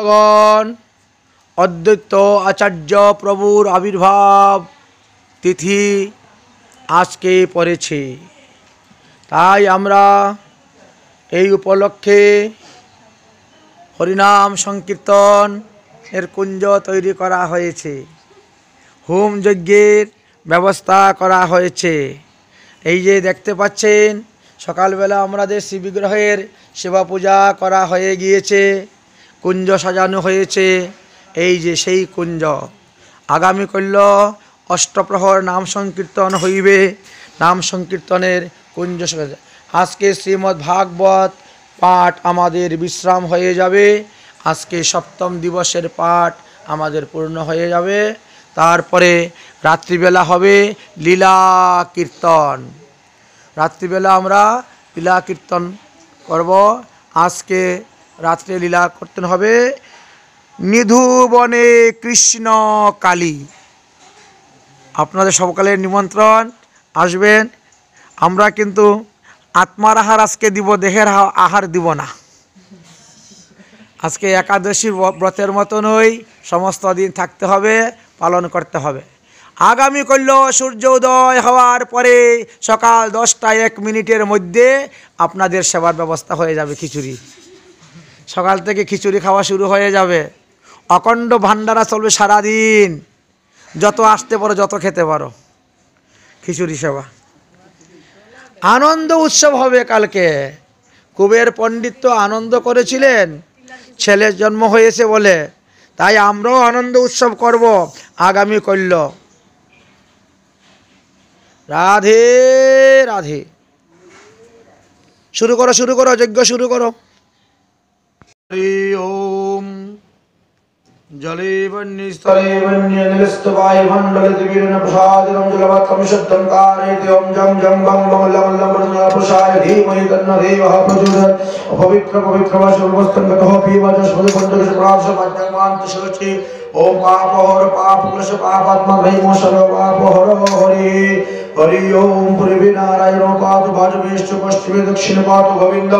গণ অদ্বৈত আচার্য প্রভুর আবির্ভাব তিথি আজকে পড়েছে, তাই আমরা এই উপলক্ষে হরিনাম সংকীর্তন এর কুঞ্জ তৈরি করা হয়েছে, হোম যজ্ঞের ব্যবস্থা করা হয়েছে। এই যে দেখতে পাচ্ছেন, সকালবেলা আমাদের শ্রী বিগ্রহের সেবা পূজা করা হয়ে গিয়েছে, কুঞ্জ সাজানো হয়েছে। এই যে সেই কুঞ্জ, আগামীকাল অষ্টপ্রহর নাম সংকীর্তন হইবে। নাম সংকীর্তনের কুঞ্জ আজকে শ্রীমদ্ ভাগবত পাঠ আমাদের বিশ্রাম হয়ে যাবে। আজকে সপ্তম দিবসের পাঠ আমাদের পূর্ণ হয়ে যাবে। তারপরে রাত্রিবেলা হবে লীলা কীর্তন। রাত্রিবেলা আমরা লীলা কীর্তন করব। আজকে রাত্রে লীলা কীর্তন হবে নিধুবনে কৃষ্ণ কালী। আপনাদের সকলের নিমন্ত্রণ, আসবেন। আমরা কিন্তু আত্মার আহার আজকে দিব, দেহের আহার দিব না। আজকে একাদশীর ব্রতের মতনই সমস্ত দিন থাকতে হবে, পালন করতে হবে। আগামীকাল সূর্য উদয় হওয়ার পরে সকাল 10টা 1 মিনিটের মধ্যে আপনাদের সেবার ব্যবস্থা হয়ে যাবে। খিচুড়ি সকাল থেকে খিচুড়ি খাওয়া শুরু হয়ে যাবে। অখণ্ড ভান্ডারা চলবে সারাদিন, যত আসতে পারো যত খেতে পারো। খিচুড়ি সেবা, আনন্দ উৎসব হবে কালকে। কুবের পণ্ডিত তো আনন্দ করেছিলেন ছেলের জন্ম হয়েছে বলে, তাই আমরাও আনন্দ উৎসব করব আগামীকাল। রাধে রাধে। শুরু করো, শুরু করো, যজ্ঞ শুরু করো। হরি ওম। জলে বন্যস্থলে বন্য নিলস্তবায় মণ্ডলে দিবিরণ প্রসাদনম জলবত্তম শুদ্ধম কারয়েতে ওম জং জং বং বং লং লং প্রসায় ধীমহি তন্নো দেবঃ প্রচোদয়াৎ। অপবিত্র পবিত্র বা সর্বস্তঙ্গতঃ পিবাচস মধুপঞ্চকশ প্রাশ পাদ্যমান্ত সচি। ওম পাপহর পাপক্লেশ পাপাত্মা ভৈম সর্ব পাপহর হরি। হরি ওম পূর্বে নারায়ণ পাদ বাজবেশ্চ পশ্চিমে দক্ষিণ পাদ গোবিন্দ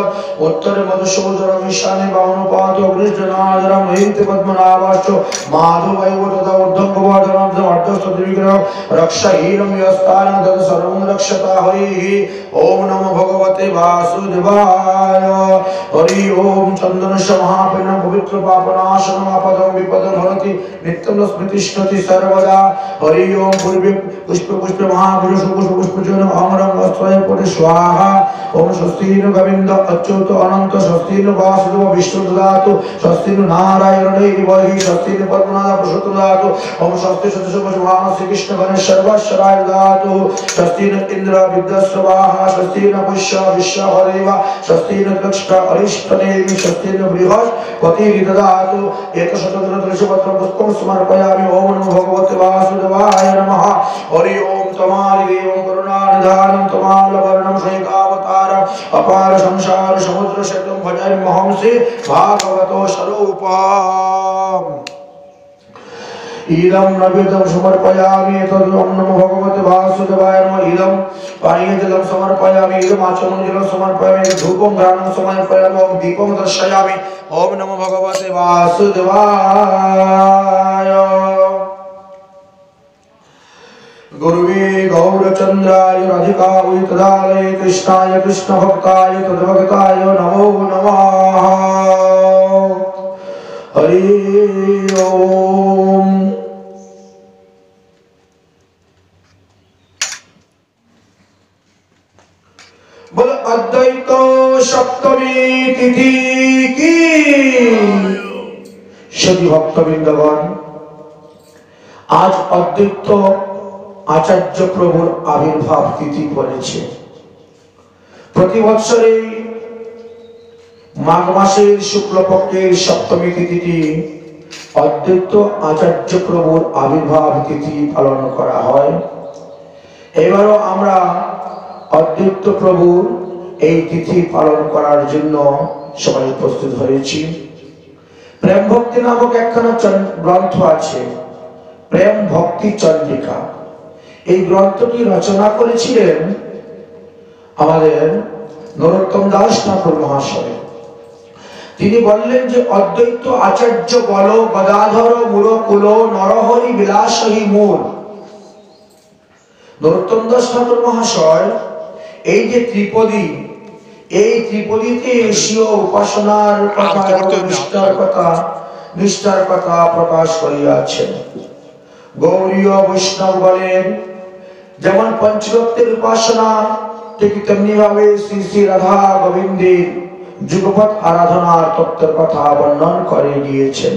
উত্তরে মধুসূদন ঈশানে বামন পাদ অগ্নিজনাদরম হিন্তে পদ্মনাভাশ্চ মাধবৈব তথা ঊর্ধ্বং গোবর্ধনম অর্ধস্থ বিগ্রহ রক্ষাহীনম ইয়স্তানং তদ সর্বং রক্ষতা হরি। ওম নমো ভগবতে বাসুদেবায়। হরি ওম চন্দনস্য মহাপুণ্যং পবিত্র পাপনাশনম আপদং বিপদং হরতি নিত্যং স্মৃতিষ্ঠতি সর্বদা। হরি ওম পূর্বে পুষ্পে পুষ্পে মহাপুরুষ পুষ্প পুষ্পজন অমরং অস্ত্রয় পটে স্বাহা। ওম স্বস্তিন গোবিন্দ অচ্যুত অনন্ত স্বস্তিন বাসুদেব বিষ্ণু দদাতু স্বস্তিন নারায়ণ দেবী স্বস্তিন পদ্মনাভ প্রসূত দদাতু। ওম স্বস্তি সদস্য ভগবান শ্রীকৃষ্ণ গণেশ সর্বশ্বরায় দদাতু। স্বস্তিন ইন্দ্র বিদ্যস্বাহা স্বস্তিন পুষ্য বিশ্বহরেব স্বস্তিন দক্ষ অরিষ্টনেমি স্বস্তিন বৃহস্পতি দদাতু। একশতদিন তুলসীপত্র পুষ্পং সমর্পয়ামি। ওম নমো ভগবতে বাসুদেবায় নমঃ। হরি ওম তমারি দেবং করুণানিধানং তমালবর্ণং সৈকাবতারং অপার সংসার সমুদ্র সেতুং ভজাম্যহং শ্রী ভাগবত স্বরূপম। ইদং নৈবেদ্যং সমর্পয়ামি। এতদ্ ওম নমো ভগবতে বাসুদেবায় নমঃ। ইদং পানীয়জলং সমর্পয়ামি। ইদং আচমনজলং সমর্পয়ামি। ধূপং ঘ্রাণং সমর্পয়ামি। ওম দীপং দর্শয়ামি। ওম নমো ভগবতে বাসুদেবায়। गुरुवे गौरचंद्राय राधिकायै तदालये कृष्णाय कृष्णभक्ताय तद्भक्ताय नमो नमः। हरि ओम। बोल अद्वैत सप्तमी तिथि की। सभी भक्तवृंदगण, आज अद्वैत आचार्य प्रभुर आविर्भाव तिथि पड़ेছে। प्रति बছরে माघ मासेर शुक्लपक्षेर सप्तमी तिथिটি अद्वैत आचार्य प्रभुर आविर्भाव तिथि पालन करा হয়। এবারও আমরা अद्वैत प्रभुर এই তিথি পালন করার জন্য সবাই উপস্থিত হয়েছি। প্রেম ভক্তি নামক একখানা গ্রন্থ আছে, প্রেম ভক্তি চন্দ্রিকা। এই গ্রন্থটি রচনা করেছিলেন আমাদের নরোত্তম দাস ঠাকুর মহাশয়। তিনি বললেন যে অদ্বৈত আচার্য বল গদাধর মূলকুল নরহরি বিলাসহী মূল। নরোত্তম দাস ঠাকুর মহাশয় এই যে ত্রিপদী, এই ত্রিপদীতে এশীয় উপাসনার কথা এবং নিষ্ঠার কথা প্রকাশ করিয়াছেন। গৌড়ীয় বৈষ্ণব বলেন যেমন পঞ্চরত্নের উপাসনা, ঠিক তেমনি ভাবে শ্রী শ্রী রাধা গোবিন্দের যুগপৎ আরাধনার তত্ত্বের কথা বর্ণন করে গিয়েছেন।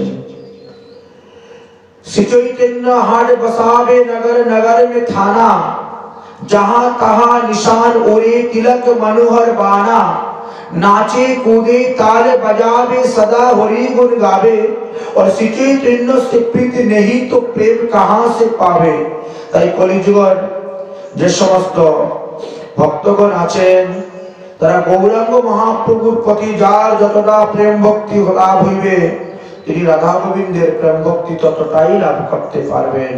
श्री चैतन्य हाट बसावे नगर नगर में थाना, जहां तहां निशान ओरे तिलक मनोहर बाना, नाचे कूदे ताल बजावे सदा हरि गुण गावे, और श्री चैतन्य से प्रीत नहीं तो प्रेम कहां से पावे। তাই কলিযুগের যে সমস্ত ভক্তগণ আছেন তারা গৌরাঙ্গ মহাপ্রভুর প্রতি যার যতটা প্রেম ভক্তি লাভ হইবে তিনি রাধা গোবিন্দের প্রেম ভক্তি ততটাই লাভ করতে পারবেন।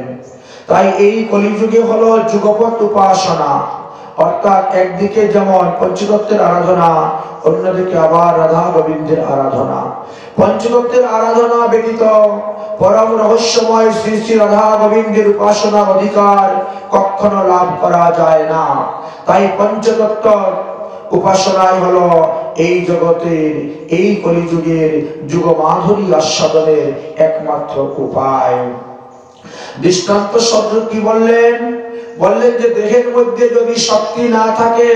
তাই এই কলিযুগে হলো যুগপৎ উপাসনা, অর্থাৎ একদিকে যেমন পঞ্চতত্ত্বের আরাধনা, অন্যদিকে আবার রাধা গোবিন্দের আরাধনা। পঞ্চতত্ত্বের আরাধনা ব্যতীত পরম রহস্যময় শ্রী শ্রী রাধা গোবিন্দের উপাসনার অধিকার কখনো লাভ করা যায় না। তাই পঞ্চতত্ত্ব উপাসনাই হলো এই জগতের, এই কলিযুগের যুগ মাধুরী আস্বাদনের একমাত্র উপায়। দৃষ্টান্ত স্বরূপ কি বললেন? বললেন যে দেহের মধ্যে যদি শক্তি না থাকে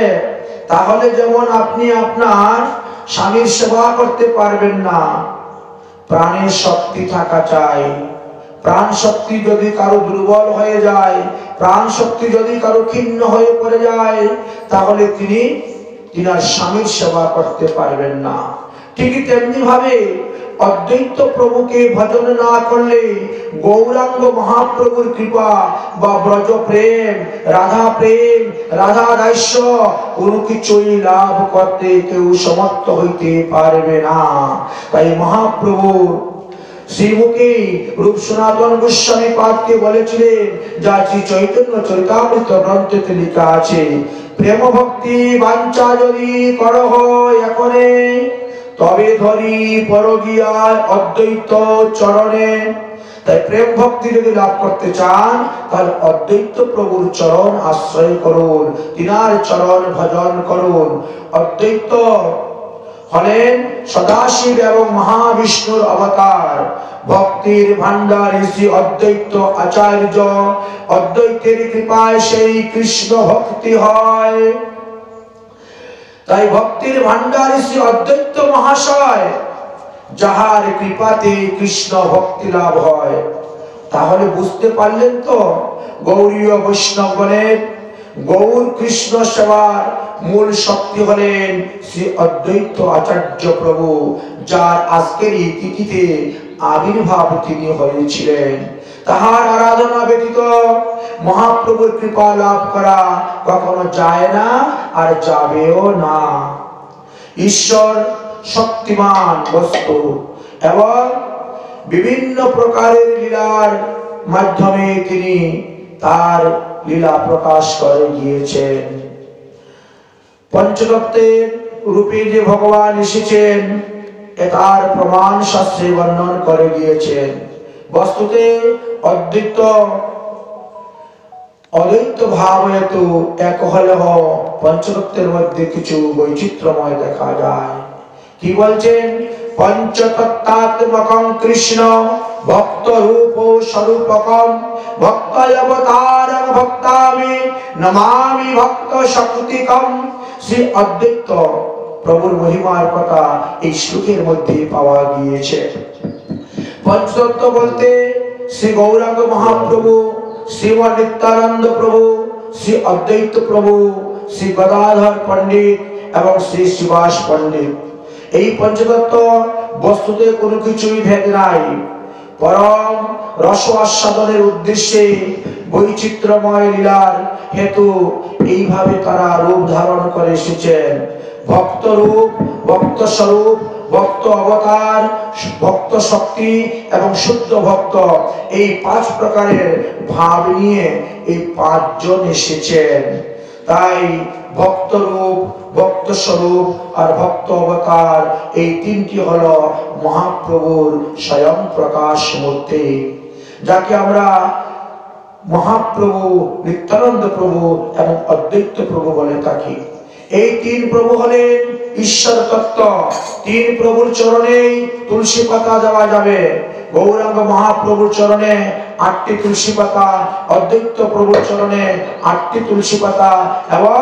তাহলে যেমন আপনি আপনার স্বামীর সেবা করতে পারবেন না। প্রাণের শক্তি থাকা চাই। প্রাণ শক্তি যদি কারো দুর্বল হয়ে যায়, প্রাণ শক্তি যদি কারো ক্ষীণ হয়ে পড়ে যায়, তাহলে তিনি তিনার স্বামীর সেবা করতে পারবেন না। ঠিক তেমনি ভাবে অদ্বৈত প্রভুকে ভজন না করলে গৌরাঙ্গ মহাপ্রভুর কৃপা বা ব্রজ প্রেম, রাধা দাস্য কোনো কিছুই লাভ করতে কেউ সমর্থ হইতে পারবে না। তাই মহাপ্রভু শ্রীমুখী রূপ সনাতন গোস্বামী পাদকে বলেছিলেন, যা শ্রী চৈতন্য চরিতামৃত গ্রন্থে লেখা আছে, প্রেম ভক্তি বাঞ্ছা যদি করহ এখনে, তবে ধরি পরগিয়ায় অদ্বৈত চরণে। তাই প্রেম ভক্তি যদি লাভ করতে চান তাহলে অদ্বৈত প্রভুর চরণ আশ্রয় করুন, তিনার চরণ ভজন করুন। অদ্বৈত হলেন সদাশিব এবং মহাবিষ্ণুর অবতার, ভক্তির ভান্ডার শ্রী অদ্বৈত আচার্য। অদ্বৈতের কৃপায় সেই কৃষ্ণ ভক্তি হয়। তাই ভক্তির ভান্ডার শ্রী অদ্বৈত মহাশয়, যাহার কৃপাতে কৃষ্ণ ভক্তি লাভ হয়। তাহলে বুঝতে পারলেন তো গৌড়ীয় বৈষ্ণব বলেন গৌর কৃষ্ণ সেবার মূল শক্তি হলেন শ্রী অদ্বৈত আচার্য প্রভু, যার আজকের এই তিথিতে আবির্ভাব তিনি হয়েছিলেন। তাহার আরাধনা ব্যতীত মহাপ্রভুর কৃপা লাভ করা কখনো যায় না আর যাবেও না। ঈশ্বর শক্তিমান বস্তু এবং বিভিন্ন প্রকারের লীলার মাধ্যমে তিনি তার লীলা প্রকাশ করে গিয়েছেন। পঞ্চতত্ত্বের রূপে যে ভগবান এসেছেন তার প্রমাণ শাস্ত্রে বর্ণন করে গিয়েছেন। বস্তুতে অদ্বৈত ভাব হেতু এক হলেও পঞ্চতত্ত্বের মধ্যে কিছু বৈচিত্র্যময় দেখা যায়। কি বলছেন? পঞ্চতত্ত্বাত্মকং কৃষ্ণ ভক্ত রূপ স্বরূপকম ভক্তাবতারং ভক্তামি নমামি ভক্ত শক্তিকম। শ্রী অদ্বৈত প্রভুর মহিমার কথা এই শ্লোকের মধ্যে পাওয়া গিয়েছে। পঞ্চতত্ত্ব বলতে শ্রী গৌরাঙ্গ মহাপ্রভু, শ্রীমৎ নিত্যানন্দ প্রভু, শ্রী অদ্বৈত প্রভু, শ্রী গদাধর পণ্ডিত এবং শ্রী সুভাষ পণ্ডিত। এই পঞ্চতত্ত্ব বস্তুতে কোনো কিছুই ভেদ নাই। পরম রস আস্বাদনের উদ্দেশ্যে বৈচিত্র্যময় লীলার হেতু এইভাবে তারা রূপ ধারণ করে এসেছেন। ভক্ত রূপ, ভক্ত স্বরূপ, ভক্ত অবতার, ভক্ত শক্তি এবং শুদ্ধ ভক্ত, এই পাঁচ প্রকারের ভাব নিয়ে এই পাঁচজন এসেছেন। তাই ভক্ত রূপ, ভক্ত স্বরূপ আর ভক্ত অবতার এই তিনটি হলো মহাপ্রভুর স্বয়ং প্রকাশ মূর্তি, যাকে আমরা মহাপ্রভু, নিত্যানন্দ প্রভু এবং অদ্বৈত প্রভু বলে থাকি। এই তিন প্রভু হলেন ঈশ্বর তত্ত্ব। তিন প্রভুর চরণেই তুলসী পাতা দেওয়া যাবে। গৌরাঙ্গ মহাপ্রভুর চরণে 8টি তুলসী পাতা, অদ্বৈত প্রভুর চরণে 8টি তুলসী পাতা এবং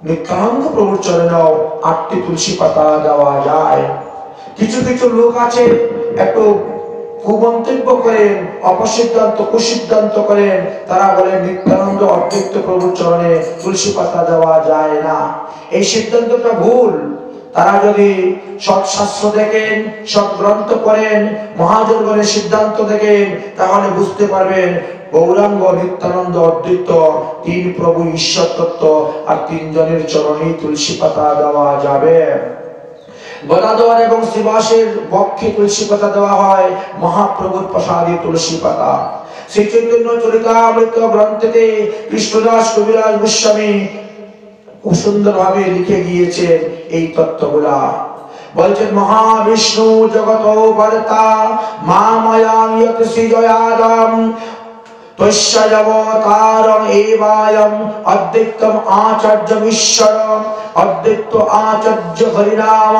নিত্যানন্দ প্রভুর চরণেও 8টি তুলসী পাতা দেওয়া যায়। কিছু কিছু লোক আছে একটু কুমন্তব্য করেন, অপসিদ্ধান্ত কুসিদ্ধান্ত করেন, তারা বলেন নিত্যানন্দ অদ্বৈত প্রভুর চরণে তুলসী পাতা দেওয়া যায় না। এই সিদ্ধান্তটা ভুল। তারা যদি সৎশাস্ত্র দেখেন, সৎ গ্রন্থ পড়েন, মহাজনগণের সিদ্ধান্ত দেখেন, তাহলে বুঝতে পারবেন গৌরাঙ্গ, নিত্যানন্দ, অদ্বৈত তিন প্রভু ঈশ্বর তত্ত্ব, আর তিনজনের চরণেই তুলসী পাতা দেওয়া যাবে। গদাধর এবং শ্রীবাসের বক্ষে তুলসী পাতা দেওয়া হয়, মহাপ্রভুর প্রসাদে তুলসী পাতা। শ্রী চৈতন্য চরিতামৃত গ্রন্থেতে কৃষ্ণদাস কবিরাজ গোস্বামী খুব সুন্দর ভাবে লিখে গিয়েছেন এই তত্ত্বগুলা। বলছেন মহাবিষ্ণু জগত বর্তা মাময়াম ইয়ত শ্রীজয়াদম তস্যাবতারং এবায়ম অদ্বৈতম আচার্যম ঈশ্বরম অদ্বৈত আচার্য হরিনাম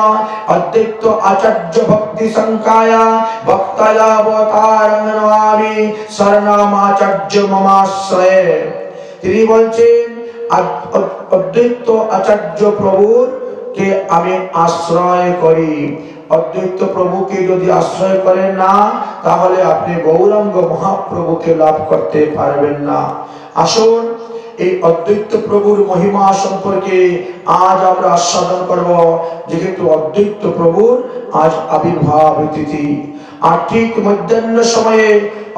অদ্বৈত আচার্য ভক্তি সংকায়া ভক্তায়াবতারং নমামি শরণামাচার্য মমাশ্রয়ে। তিনি বলছেন অদ্বৈত আচার্য প্রভুর কে আমি আশ্রয় করি। অদ্বৈত প্রভুকে যদি আশ্রয় করেন না, তাহলে আপনি গৌরাঙ্গ মহাপ্রভুকে লাভ করতে পারবেন না। আসুন এই অদ্বৈত প্রভুর মহিমা সম্পর্কে আজ আমরা আস্বাদন করব, যেহেতু অদ্বৈত প্রভুর আজ আবির্ভাব তিথি। আর ঠিক মধ্যাহ্ন সময়ে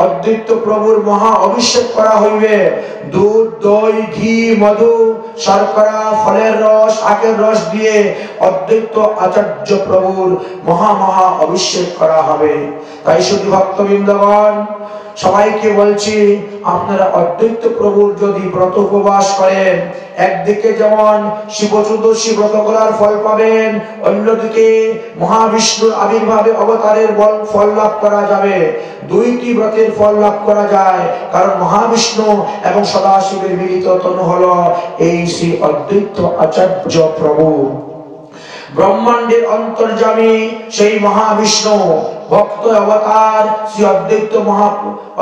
অদ্বৈত প্রভুর মহা অভিষেক করা হইবে। দুধ, দই, ঘি, মধু, শর্করা, ফলের রস, আখের রস দিয়ে অদ্বৈত আচার্য প্রভুর মহা অভিষেক করা হবে। তাই শুধু ভক্তবৃন্দগণ, সবাইকে বলছি, আপনারা অদ্বৈত প্রভুর যদি ব্রত উপবাস করেন, একদিকে যেমন শিব চতুর্দশী ব্রত করার ফল পাবেন, অন্যদিকে মহাবিষ্ণুর আবির্ভাবে অবতারের ফল লাভ করা যাবে। দুইটি ব্রতের ফল লাভ করা যায়, কারণ মহাবিষ্ণু এবং সদাশিবের মিলিত তনু হলো এই শ্রী অদ্বৈত আচার্য প্রভু। ব্রহ্মাণ্ডের অন্তর্যামী সেই মহাবিষ্ণু ভক্ত অবতার শ্রী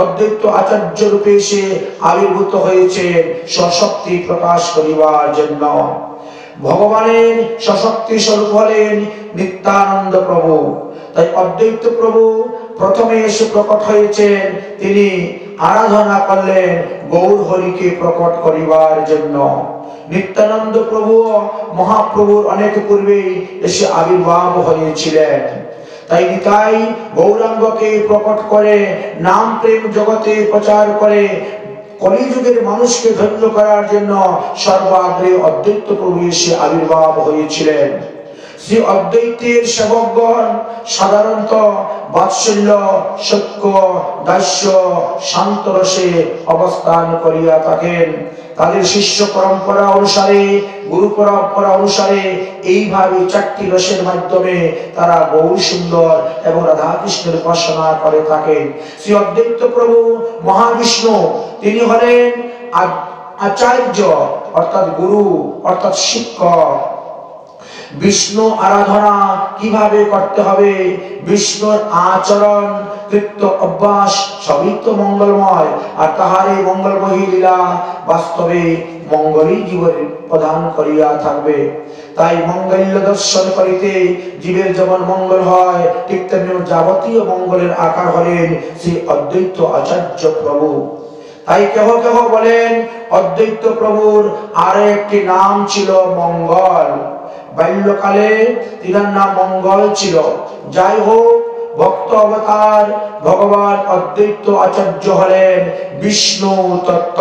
অদ্বৈত আচার্য রূপে এসে আবির্ভূত হয়েছে স্বশক্তি প্রকাশ করিবার জন্য। ভগবানের স্বশক্তি স্বরূপ হলেন নিত্যানন্দ প্রভু। তাই অদ্বৈত প্রভু প্রথমে এসে প্রকট হয়েছেন, তিনি আরাধনা করলেন গৌর হরিকে প্রকট করিবার জন্য। নিত্যানন্দ প্রভু মহাপ্রভুর অনেক পূর্বেই এসে আবির্ভাব হয়েছিলেন। তাই নিতাই গৌরাঙ্গকে প্রকট করে নাম প্রেম জগতে প্রচার করে কলিযুগের মানুষকে ধন্য করার জন্য সর্বাগ্রে অদ্বৈত প্রভু এসে আবির্ভাব হয়েছিলেন। শ্রী অদ্বৈতের সেবকগণ সাধারণত বাৎসল্য, সত্য, দাস্য, শান্ত রসে অবস্থান করিয়া থাকেন। তাদের শিষ্য পরম্পরা অনুসারে, গুরু পরম্পরা অনুসারে এইভাবে 4টি রসের মাধ্যমে তারা গৌর সুন্দর এবং রাধা কৃষ্ণের উপাসনা করে থাকেন। শ্রী অদ্বৈত প্রভু মহাবিষ্ণু, তিনি হলেন আচার্য অর্থাৎ গুরু অর্থাৎ শিক্ষক। বিষ্ণু আরাধনা কিভাবে করতে হবে, বিষ্ণুর আচরণ, কৃত্য, অভ্যাস সবই তো মঙ্গলময়। আর তাহারে মঙ্গলময়ী লীলা বাস্তবে মঙ্গলই জীবনে প্রদান করিয়া থাকবে। তাই মঙ্গল্য দর্শন করিতে জীবের যেমন মঙ্গল হয়, ঠিক তেমনি যাবতীয় মঙ্গলের আকার হলেন শ্রী অদ্বৈত আচার্য প্রভু। তাই কেহ কেহ বলেন অদ্বৈত প্রভুর আরো একটি নাম ছিল মঙ্গল। বাল্যকালে তিনার নাম মঙ্গল ছিল। যাই হোক, ভক্ত অবতার ভগবান অদ্বৈত আচার্য হলেন বিষ্ণু তত্ত্ব।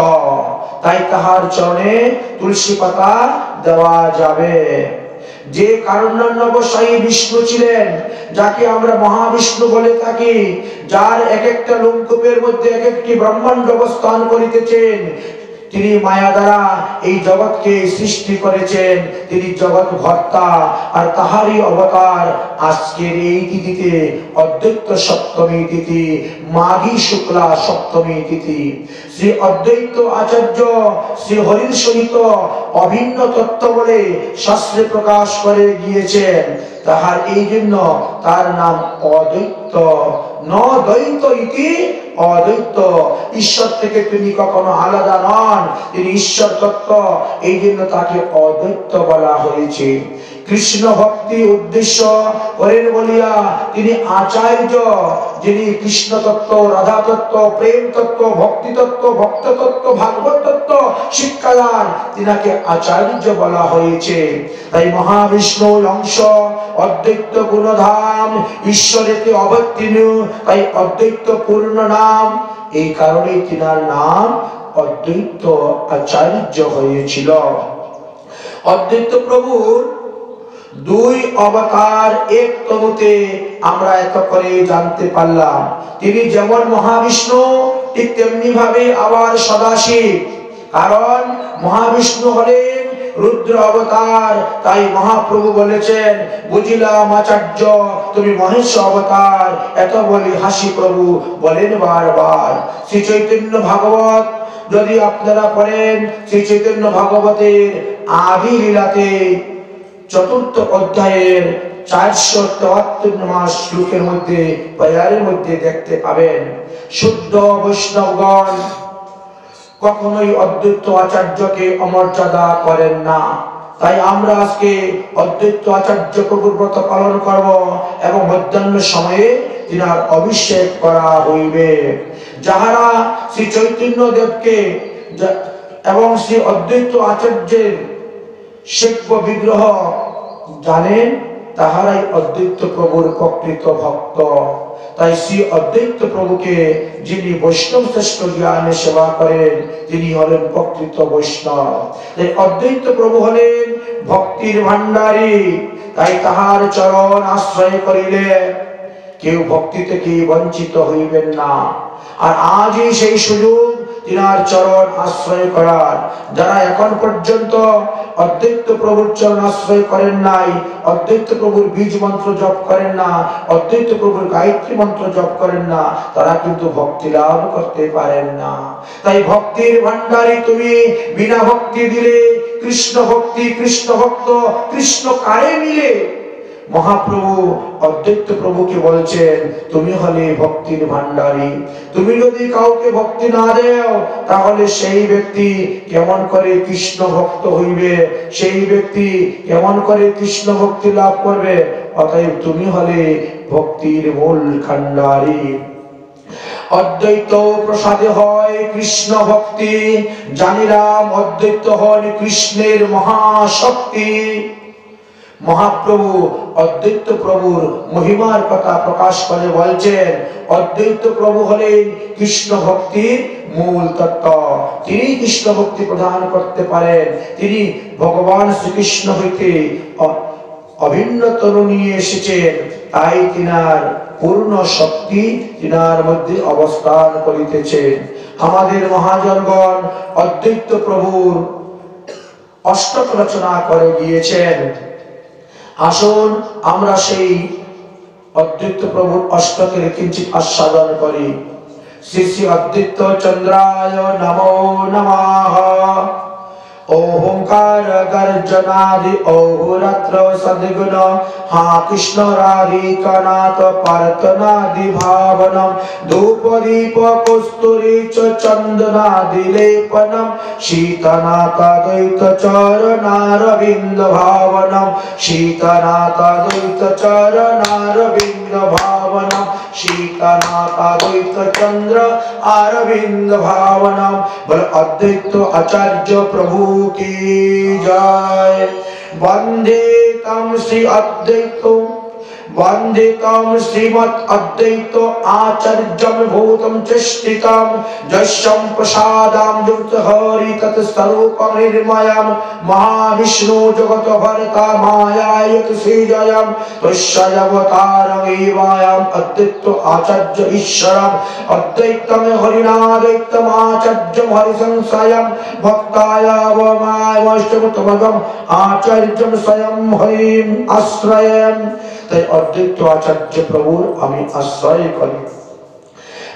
তাই তাহার চরণে তুলসী পাতা দেওয়া যাবে। যে কারুণ্যান্বসায়ী বিষ্ণু ছিলেন, যাকে আমরা মহাবিষ্ণু বলে থাকি, যার এক একটা লোমকূপের মধ্যে এক একটি ব্রহ্মাণ্ড অবস্থান করিতেছেন, তিনি মায়া দ্বারা এই জগৎকে সৃষ্টি করেছেন, তিনি জগৎ ভর্তা। আর তাহারই অবতার আজকের এই তিথিতে, অদ্বৈত সপ্তমী তিথি, মাঘী শুক্লা সপ্তমী তিথি, শ্রী অদ্বৈত আচার্য শ্রী হরির সহিত অভিন্ন তত্ত্ব বলে শাস্ত্রে প্রকাশ করে গিয়েছেন। তাহার এই জন্য তার নাম অদ্বৈত। ন দ্বৈত ইতি অদ্বৈত, ঈশ্বর থেকে তিনি কখনো আলাদা নন, তিনি ঈশ্বর তত্ত্ব, এই জন্য তাকে অদ্বৈত বলা হয়েছে। কৃষ্ণ ভক্তি উদ্দেশ্য করেন বলিয়া তিনি আচার্য, যিনি কৃষ্ণ তত্ত্ব, রাধা তত্ত্ব, প্রেম তত্ত্ব, ভক্তি তত্ত্ব, ভক্ত তত্ত্ব, ভাগবত তত্ত্ব শিক্ষাদান, তিনাকে আচার্য বলা হয়েছে। তাই মহাবিষ্ণুর অংশ, অদ্বৈত গুণধাম, ঈশ্বরেতে অবতীর্ণ, তাই অদ্বৈত পূর্ণ নাম। এই কারণে তিনার নাম অদ্বৈত আচার্য হয়েছিল। অদ্বৈত প্রভুর দুই অবতার এক তনুতে আমরা এত করে জানতে পারলাম। তিনি যেমন মহাবিষ্ণু, ঠিক তেমনি ভাবে আবার সদাশিব। কারণ মহাবিষ্ণু হলেন রুদ্র অবতার, তাই মহাপ্রভু বলেছেন, বুঝিলাম আচার্য তুমি মহেশ অবতার। এত বলি হাসি প্রভু বলেন বারবার। শ্রী চৈতন্য ভাগবত যদি আপনারা পড়েন, শ্রী চৈতন্য ভাগবতের আদি লীলাতে চতুর্থ অধ্যায়ের 473 শ্লোকের মধ্যে, বাজারের মধ্যে দেখতে পাবেন, শুদ্ধ বৈষ্ণবগণ কখনোই অদ্বৈত আচার্যকে অমর্যাদা করেন না। তাই আমরা আজকে অদ্বৈত আচার্য প্রভুর ব্রত পালন করব এবং মধ্যাহ্ন সময়ে তিনার অভিষেক করা হইবে। যাহারা শ্রী চৈতন্য দেবকে এবং শ্রী অদ্বৈত আচার্যের শিল্প বিগ্রহ জানেন, তাহারাই অদ্বৈত প্রভুর প্রকৃত ভক্ত। তাই শ্রী অদ্বৈত প্রভুকে যিনি বৈষ্ণব শ্রেষ্ঠ জ্ঞানে সেবা করেন, তিনি হলেন প্রকৃত বৈষ্ণব। তাই অদ্বৈত প্রভু হলেন ভক্তির ভান্ডারী। তাই তাহার চরণ আশ্রয় করিলে কেউ ভক্তি থেকে বঞ্চিত হইবেন না। আর আজই সেই সুযোগ তিনার চরণ আশ্রয় করার। যারা এখন পর্যন্ত অদ্বৈত প্রভুর চরণ আশ্রয় করেন নাই, অদ্বৈত প্রভুর বীজ মন্ত্র জপ করেন না, অদ্বৈত প্রভুর গায়ত্রী মন্ত্র জপ করেন না, তারা কিন্তু ভক্তি লাভ করতে পারেন না। তাই ভক্তির ভান্ডারী তুমি, বিনা ভক্তি দিলে কৃষ্ণ ভক্তি, কৃষ্ণ ভক্ত, কৃষ্ণ কারে মিলে। মহাপ্রভু অদ্বৈত প্রভুকে বলছেন, তুমি হলে ভক্তির ভান্ডারী। তুমি যদি কাউকে ভক্তি না দেও, তাহলে সেই ব্যক্তি কেমন করে কৃষ্ণ ভক্ত হইবে, সেই ব্যক্তি কেমন করে কৃষ্ণ ভক্তি লাভ করবে। অতএব তুমি হলে ভক্তির মূল ভান্ডারী। অদ্বৈত প্রসাদে হয় কৃষ্ণ ভক্তি, জানিলাম অদ্বৈত হন কৃষ্ণের মহাশক্তি। মহাপ্রভু অদ্বৈত প্রভুর মহিমার কথা প্রকাশ করে বলছেন, অদ্বৈত প্রভু হলেন কৃষ্ণ ভক্তির মূল তত্ত্ব। তিনি কৃষ্ণ ভক্তি প্রদান করতে পারেন। তিনি ভগবান শ্রীকৃষ্ণ হইতে অভিন্ন তরু নিয়ে এসেছেন। তাই তিনার পূর্ণ শক্তি তিনার মধ্যে অবস্থান করিতেছেন। আমাদের মহাজনগণ অদ্বৈত প্রভুর অষ্টক রচনা করে গিয়েছেন। আসুন আমরা সেই অদ্বৈত প্রভুর অষ্টকের কিঞ্চিত আস্বাদন করি। শ্রী শ্রী অদ্বৈত চন্দ্রায় নমো নমঃ। ओंकार गर्जनादि अहोरात्र सद्गुण हा कृष्ण राधिका नाथ प्रार्थनादि भावनम धूप दीप कस्तूरी च चंदनादि लेपनम शीतनाथ द्वैत चरणारविंद भावनम शीतनाथ द्वैत चरणारविंद भावनम शीतनाथ द्वैत चंद्र अरविंद भावनम। बोल अद्वैत आचार्य प्रभु की जय। वंदे तम श्री अद्वैत, वंदे तम श्रीमद् अद्वैत आचार्यम भूतम चेष्टितम जस्यम प्रसादाम युक्त हरि तत् स्वरूपम निर्मयम महाविष्णु जगत भरता मायायत सेजयम तस्यावतारम एवायम अद्वैत आचार्य ईश्वरम अद्वैतम हरिनाद्वैतम आचार्यम हरिसंशयम भक्तायावमायमष्टमतमगम आचार्यम स्वयं हरिम आश्रयम। তাই অদ্বৈত আচার্য প্রভুর আমি আশ্রয় করি।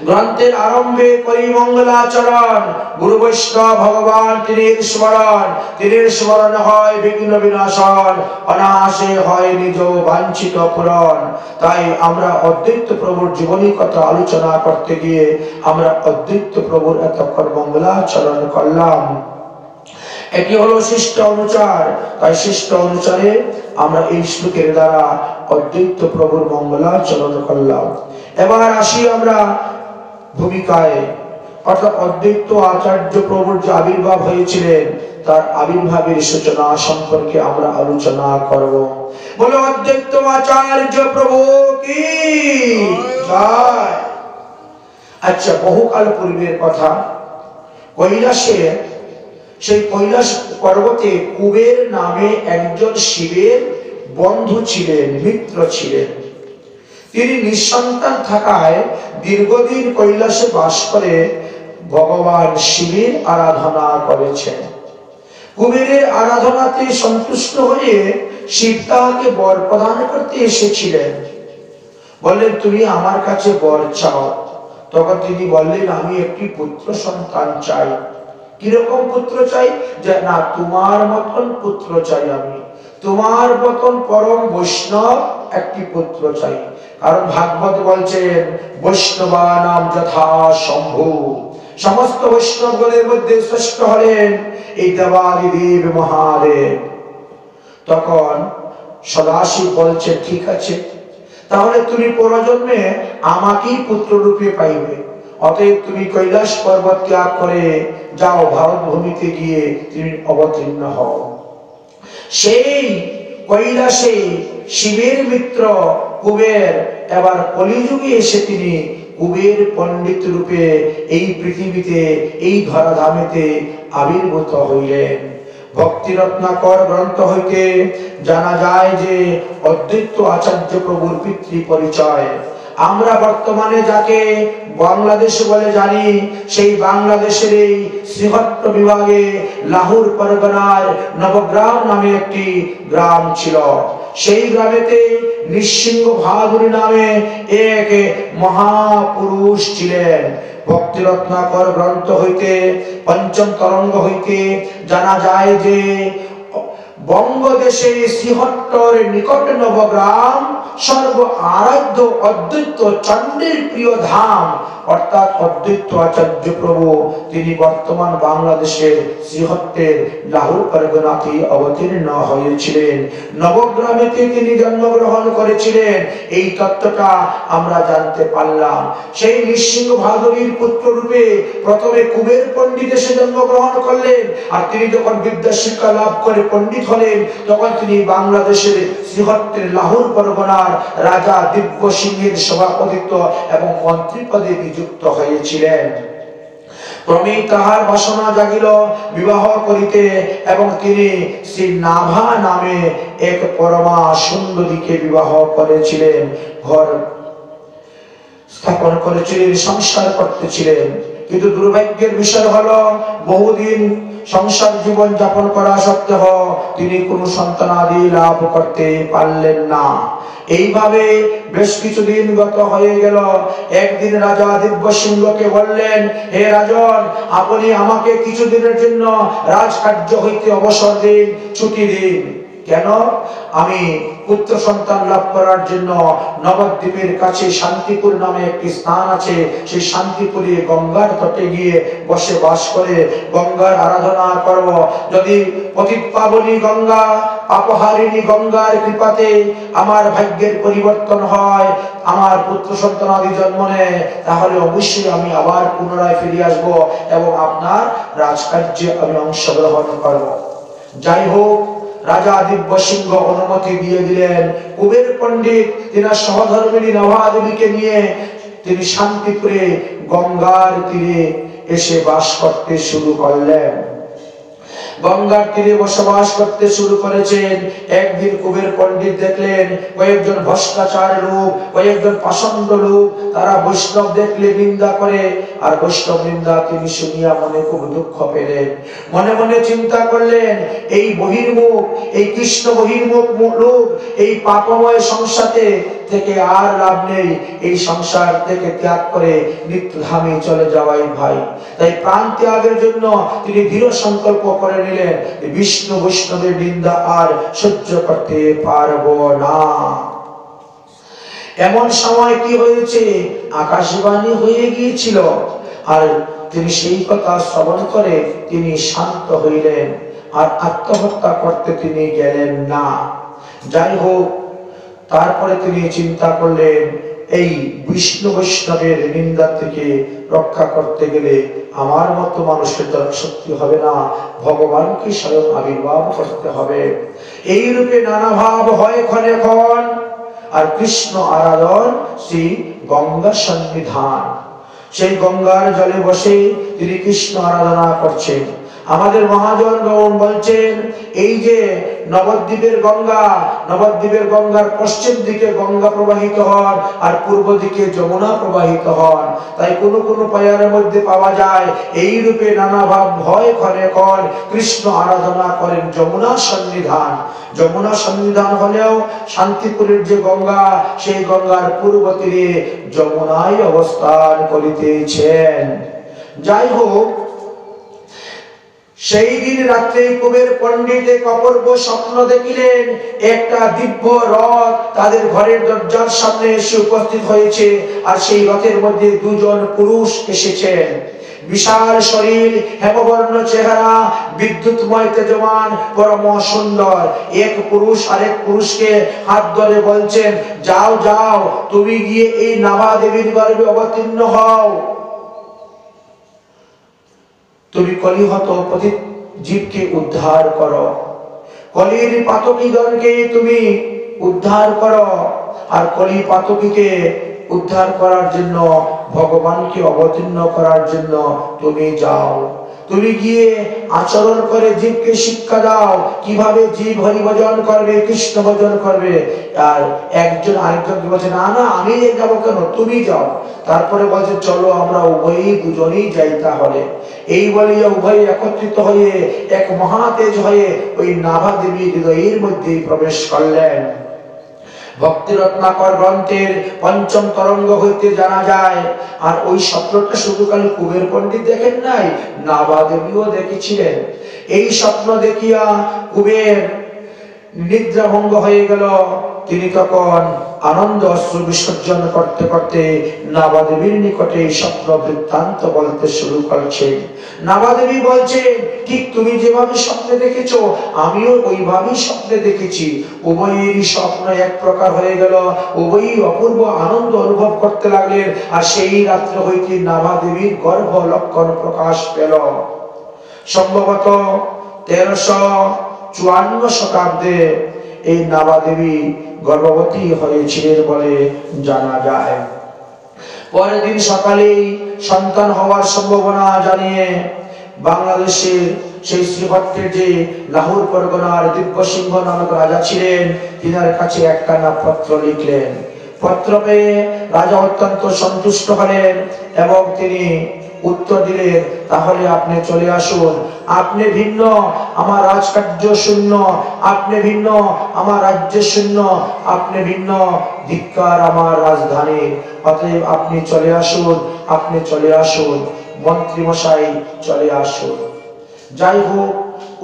গ্রন্থের আরম্ভে করি মঙ্গলাচরণ, গুরু বৈষ্ণব ভগবান তিনির স্মরণ, তিনির স্মরণ হয় বিঘ্ন বিনাশন, অনায়াসে হয় নিজ বাঞ্ছিত পূরণ। তাই আমরা অদ্বৈত প্রভুর জীবনী কথা আলোচনা করতে গিয়ে আমরা অদ্বৈত প্রভুর এতক্ষণ মঙ্গলাচরণ করলাম। এটি হলো শিষ্ট অনুচার। তাই শিষ্ট অনুচারে আমরা এই শ্লোকের দ্বারা অদ্বৈত প্রভুর মঙ্গলাচরণ করলাম। এবার আসি আমরা ভূমিকায়, অর্থাৎ অদ্বৈত আচার্য প্রভুর যে আবির্ভাব হয়েছিলেন তার আবির্ভাবের সূচনা সম্পর্কে আমরা আলোচনা করব। বলো অদ্বৈত আচার্য প্রভু কি জয়। আচ্ছা, বহুকাল পূর্বের কথা, কৈলাসে, সেই কৈলাস পর্বতে কুবের নামে একজন শিবের বন্ধু ছিলেন, মিত্র ছিলেন। তিনি নিঃসন্তান থাকায় দীর্ঘদিন কৈলাসে বাস করে ভগবান শিবের আরাধনা করেছেন। কুবেরের আরাধনাতে সন্তুষ্ট হয়ে শিব তাহাকে বর প্রদান করতে এসেছিলেন। বললেন, তুমি আমার কাছে বর চাও। তখন তিনি বললেন, আমি একটি পুত্র সন্তান চাই। কিরকম পুত্র চাই? যে না, তোমার মতন পুত্র চাই, আমি তোমার মতন পরম বৈষ্ণব একটি পুত্র চাই। কারণ ভাগবত বলছেন, বৈষ্ণবানাম যথা শম্ভু, সমস্ত বৈষ্ণবগণের মধ্যে শ্রেষ্ঠ হলেন এই দেবাদিদেব মহাদেব। তখন সদাশিব বলছে, ঠিক আছে, তাহলে তুমি পরজন্মে আমাকেই পুত্র রূপে পাইবে। অতএব তুমি কৈলাস পর্বত ত্যাগ করে যাও, ভারত ভূমিতে গিয়ে তুমি অবতীর্ণ হও। সেই কৈলাসে শিবের মিত্র কুবের এবার কলিযুগে এসে তিনি কুবের পণ্ডিত রূপে এই পৃথিবীতে, এই ধরাধামেতে আবির্ভূত হইলেন। ভক্তি রত্নাকর গ্রন্থ হইতে জানা যায় যে অদ্বৈত আচার্য প্রভুর পিতৃ পরিচয়। আমরা বর্তমানে যাকে বাংলাদেশ বলে জানি, সেই বাংলাদেশের এই শ্রীহট্ট বিভাগে লাহোর পরগনার নবগ্রাম নামে একটি গ্রাম ছিল। সেই গ্রামেতে নৃসিংহ বাহাদুর নামে এক মহাপুরুষ ছিলেন। ভক্তি রত্নাকর গ্রন্থ হইতে, পঞ্চম তরঙ্গ হইতে জানা যায় যে বঙ্গদেশে শ্রীহট্টর নিকট নবগ্রাম সর্ব আরাধ্য অদ্বৈত চণ্ডীর প্রিয় ধাম, অর্থাৎ অদ্বৈত আচার্য প্রভু তিনি বর্তমান বাংলাদেশের শ্রীহট্টের লাহোর পরগনাতে অবতীর্ণ হয়েছিলেন। নবগ্রামেতে তিনি জন্মগ্রহণ করেছিলেন। এই তত্ত্বটা আমরা জানতে পারলাম। সেই নৃসিংহ বাহাদুরের পুত্র রূপে প্রথমে কুবের পণ্ডিত এসে জন্মগ্রহণ করলেন। আর তিনি যখন বিদ্যা শিক্ষা লাভ করে পণ্ডিত হলেন, তখন তিনি বাংলাদেশের শ্রীহট্টের লাহোর পরগনার রাজা দিব্য সিংহের সভাপতিত্ব এবং মন্ত্রী পদে নিযুক্ত হয়েছিলেন। ক্রমেই তাহার বাসনা জাগিল বিবাহ করিতে, এবং তিনি শ্রী নাভা নামে এক পরমা সুন্দরীকে বিবাহ করেছিলেন, ঘর স্থাপন করেছিলেন, সংসার করতেছিলেন। কিন্তু দুর্ভাগ্যের বিষয় হলো, বহুদিন সংসার জীবন যাপন করা সত্ত্বেও তিনি কোনো সন্তানাদি লাভ করতে পারলেন না। এইভাবে বেশ কিছুদিন গত হয়ে গেল। একদিন রাজা দিব্য সিংহকে বললেন, হে রাজন, আপনি আমাকে কিছুদিনের জন্য রাজকার্য হইতে অবসর দিন, ছুটি দিন। কেন? আমি পুত্র সন্তান লাভ করার জন্য নবদ্বীপের কাছে শান্তিপুর নামে একটি স্থান আছে, সেই শান্তিপুরে গঙ্গার তটে গিয়ে বসে বাস করে গঙ্গার আরাধনা করব। যদি পতিত পাবনী গঙ্গা, পাপহারিণী গঙ্গার কৃপাতে আমার ভাগ্যের পরিবর্তন হয়, আমার পুত্র সন্তান আদি জন্ম নেয়, তাহলে অবশ্যই আমি আবার পুনরায় ফিরে আসব এবং আপনার রাজকার্যে আমি অংশগ্রহণ করব। যাই হোক, রাজা দিব্য সিংহ অনুমতি দিয়ে দিলেন। কুবের পণ্ডিত তিনার সহধর্মিণী নভা দেবীকে নিয়ে তিনি শান্তিপুরে গঙ্গার তীরে এসে বাস করতে শুরু করলেন। গঙ্গার তীরে বসবাস করতে শুরু করেছেন। একদিন কুবের পণ্ডিত দেখলেন কয়েকজন ভ্রষ্টাচার লোক, কয়েকজন পাষণ্ড লোক, তারা বৈষ্ণব দেখলে নিন্দা করে, আর বৈষ্ণব নিন্দা তিনি শুনিয়া মনে খুব দুঃখ পেলেন। মনে মনে চিন্তা করলেন, এই বহির্মুখ, এই কৃষ্ণ বহির্মুখ লোক এই পাপময় সংসারে থেকে আর লাভ নেই, এই সংসার থেকে ত্যাগ করে নিত্যধামে চলে যাওয়াই ভাই। তাই প্রাণ ত্যাগের জন্য তিনি দৃঢ় সংকল্প করে নিলেন, বিষ্ণু বৈষ্ণবের নিন্দা আর সহ্য করতে পারবো না। এমন সময় কি হয়েছে, আকাশবাণী হয়ে গিয়েছিল, আর তিনি সেই কথা শ্রবণ করে তিনি শান্ত হইলেন, আর আত্মহত্যা করতে তিনি গেলেন না। যাই হোক, তারপরে তিনি চিন্তা করলেন, এই বিষ্ণু বৈষ্ণবের নিন্দা থেকে রক্ষা করতে গেলে আমার মতো মানুষের দ্বারা শক্তি হবে না, ভগবানকে স্বয়ং আবির্ভাব করতে হবে। এই রূপে নানা ভাব হয় ক্ষণে ক্ষণ, আর কৃষ্ণ আরাধন শ্রী গঙ্গা সন্নিধান। সেই গঙ্গার জলে বসে তিনি কৃষ্ণ আরাধনা করছেন। আমাদের মহাজন গৌণ বলছেন, এই যে নবদ্বীপের গঙ্গা, নবদ্বীপের গঙ্গার পশ্চিম দিকে গঙ্গা প্রবাহিত হন, আর পূর্ব দিকে যমুনা প্রবাহিত হন। তাই কোন কোন পায়ারের মধ্যে পাওয়া যায়, এই রূপে নানা ভাব ভয় ক্ষণে ক্ষণ কৃষ্ণ আরাধনা করেন যমুনা সন্নিধান। যমুনা সন্নিধান হলেও শান্তিপুরের যে গঙ্গা, সেই গঙ্গার পূর্ব তীরে যমুনায় অবস্থান করিতেছেন। যাই হোক, সেই দিন রাত্রে কুবের পণ্ডিত এক অপূর্ব স্বপ্ন দেখিলেন। একটা দিব্য রথ তাদের ঘরের দরজার সামনে এসে উপস্থিত হয়েছে, আর সেই রথের মধ্যে দুজন পুরুষ এসেছেন। বিশাল শরীর, হেমবর্ণ চেহারা, বিদ্যুৎময় তেজমান, পরম সুন্দর। এক পুরুষ আরেক পুরুষকে হাত ধরে বলছেন, যাও যাও, তুমি গিয়ে এই নাভা দেবীর গর্ভে অবতীর্ণ হও। তুমি কলিহত পতিত জীবকে উদ্ধার করো, কলির পাতকীগণকে তুমি উদ্ধার করো, আর কলি পাতকীকে উদ্ধার করার জন্য, ভগবানকে অবতীর্ণ করার জন্য তুমি যাও। তুমি গিয়ে আচরণ করে জীবকে শিক্ষা দাও, কিভাবে জীব হরি ভজন করবে, কৃষ্ণ ভজন করবে। আর একজন আরেকজনকে বলছে, না না আমি যাবো কেন, তুমি যাও। তারপরে বলছে, চলো আমরা উভয়ই দুজনেই যাই তাহলে। এই বলিয়া উভয় একত্রিত হয়ে এক মহাতেজ হয়ে ওই নাভা দেবী হৃদয়ের মধ্যে প্রবেশ করলেন। ভক্তি রত্নাকর গ্রন্থের পঞ্চম তরঙ্গ হইতে জানা যায়। আর ওই স্বপ্নটা শুধু খালি কুবের পণ্ডিত দেখেন নাই, নাভা দেবীও দেখেছিলেন। এই স্বপ্ন দেখিয়া কুবের নিদ্রাভঙ্গ হয়ে গেল। তিনি তখন আনন্দ অশ্রু বিসর্জন করতে করতে নাভা দেবীর নিকটে এই স্বপ্ন বৃত্তান্ত বলতে শুরু করছেন। নাভা দেবী বলছেন, ঠিক তুমি যেভাবে স্বপ্নে দেখেছো, আমিও ওইভাবেই স্বপ্নে দেখেছি। উভয়েরই স্বপ্ন এক প্রকার হয়ে গেল, উভয়ই অপূর্ব আনন্দ অনুভব করতে লাগলেন। আর সেই রাত্রে হইতে নাভা দেবীর গর্ভ লক্ষণ প্রকাশ পেল। সম্ভবত 1354 শতাব্দে এই নাভা দেবী গর্ভবতী হয়েছিলেন বলে জানা যায়। পরের দিন সকালেই সন্তান হওয়ার সম্ভাবনা জানিয়ে বাংলাদেশের সেই শ্রীহট্টের যে লাহোর পরগনার দিব্য সিংহ নামক রাজা ছিলেন, তিনার কাছে একখানা পত্র লিখলেন। পত্র পেয়ে রাজা অত্যন্ত সন্তুষ্ট হলেন এবং তিনি উত্তর দিলেন, তাহলে আপনি চলে আসুন। আপনি ভিন্ন, আমার রাজকার্য শূন্য, আপনি ভিন্ন, আমার রাজ্য শূন্য, আপনি ভিন্ন, ধিক্কার আমার রাজধানী। অতএব আপনি চলে আসুন, আপনি চলে আসুন, মন্ত্রী মশাই চলে আসুন। যাই হোক,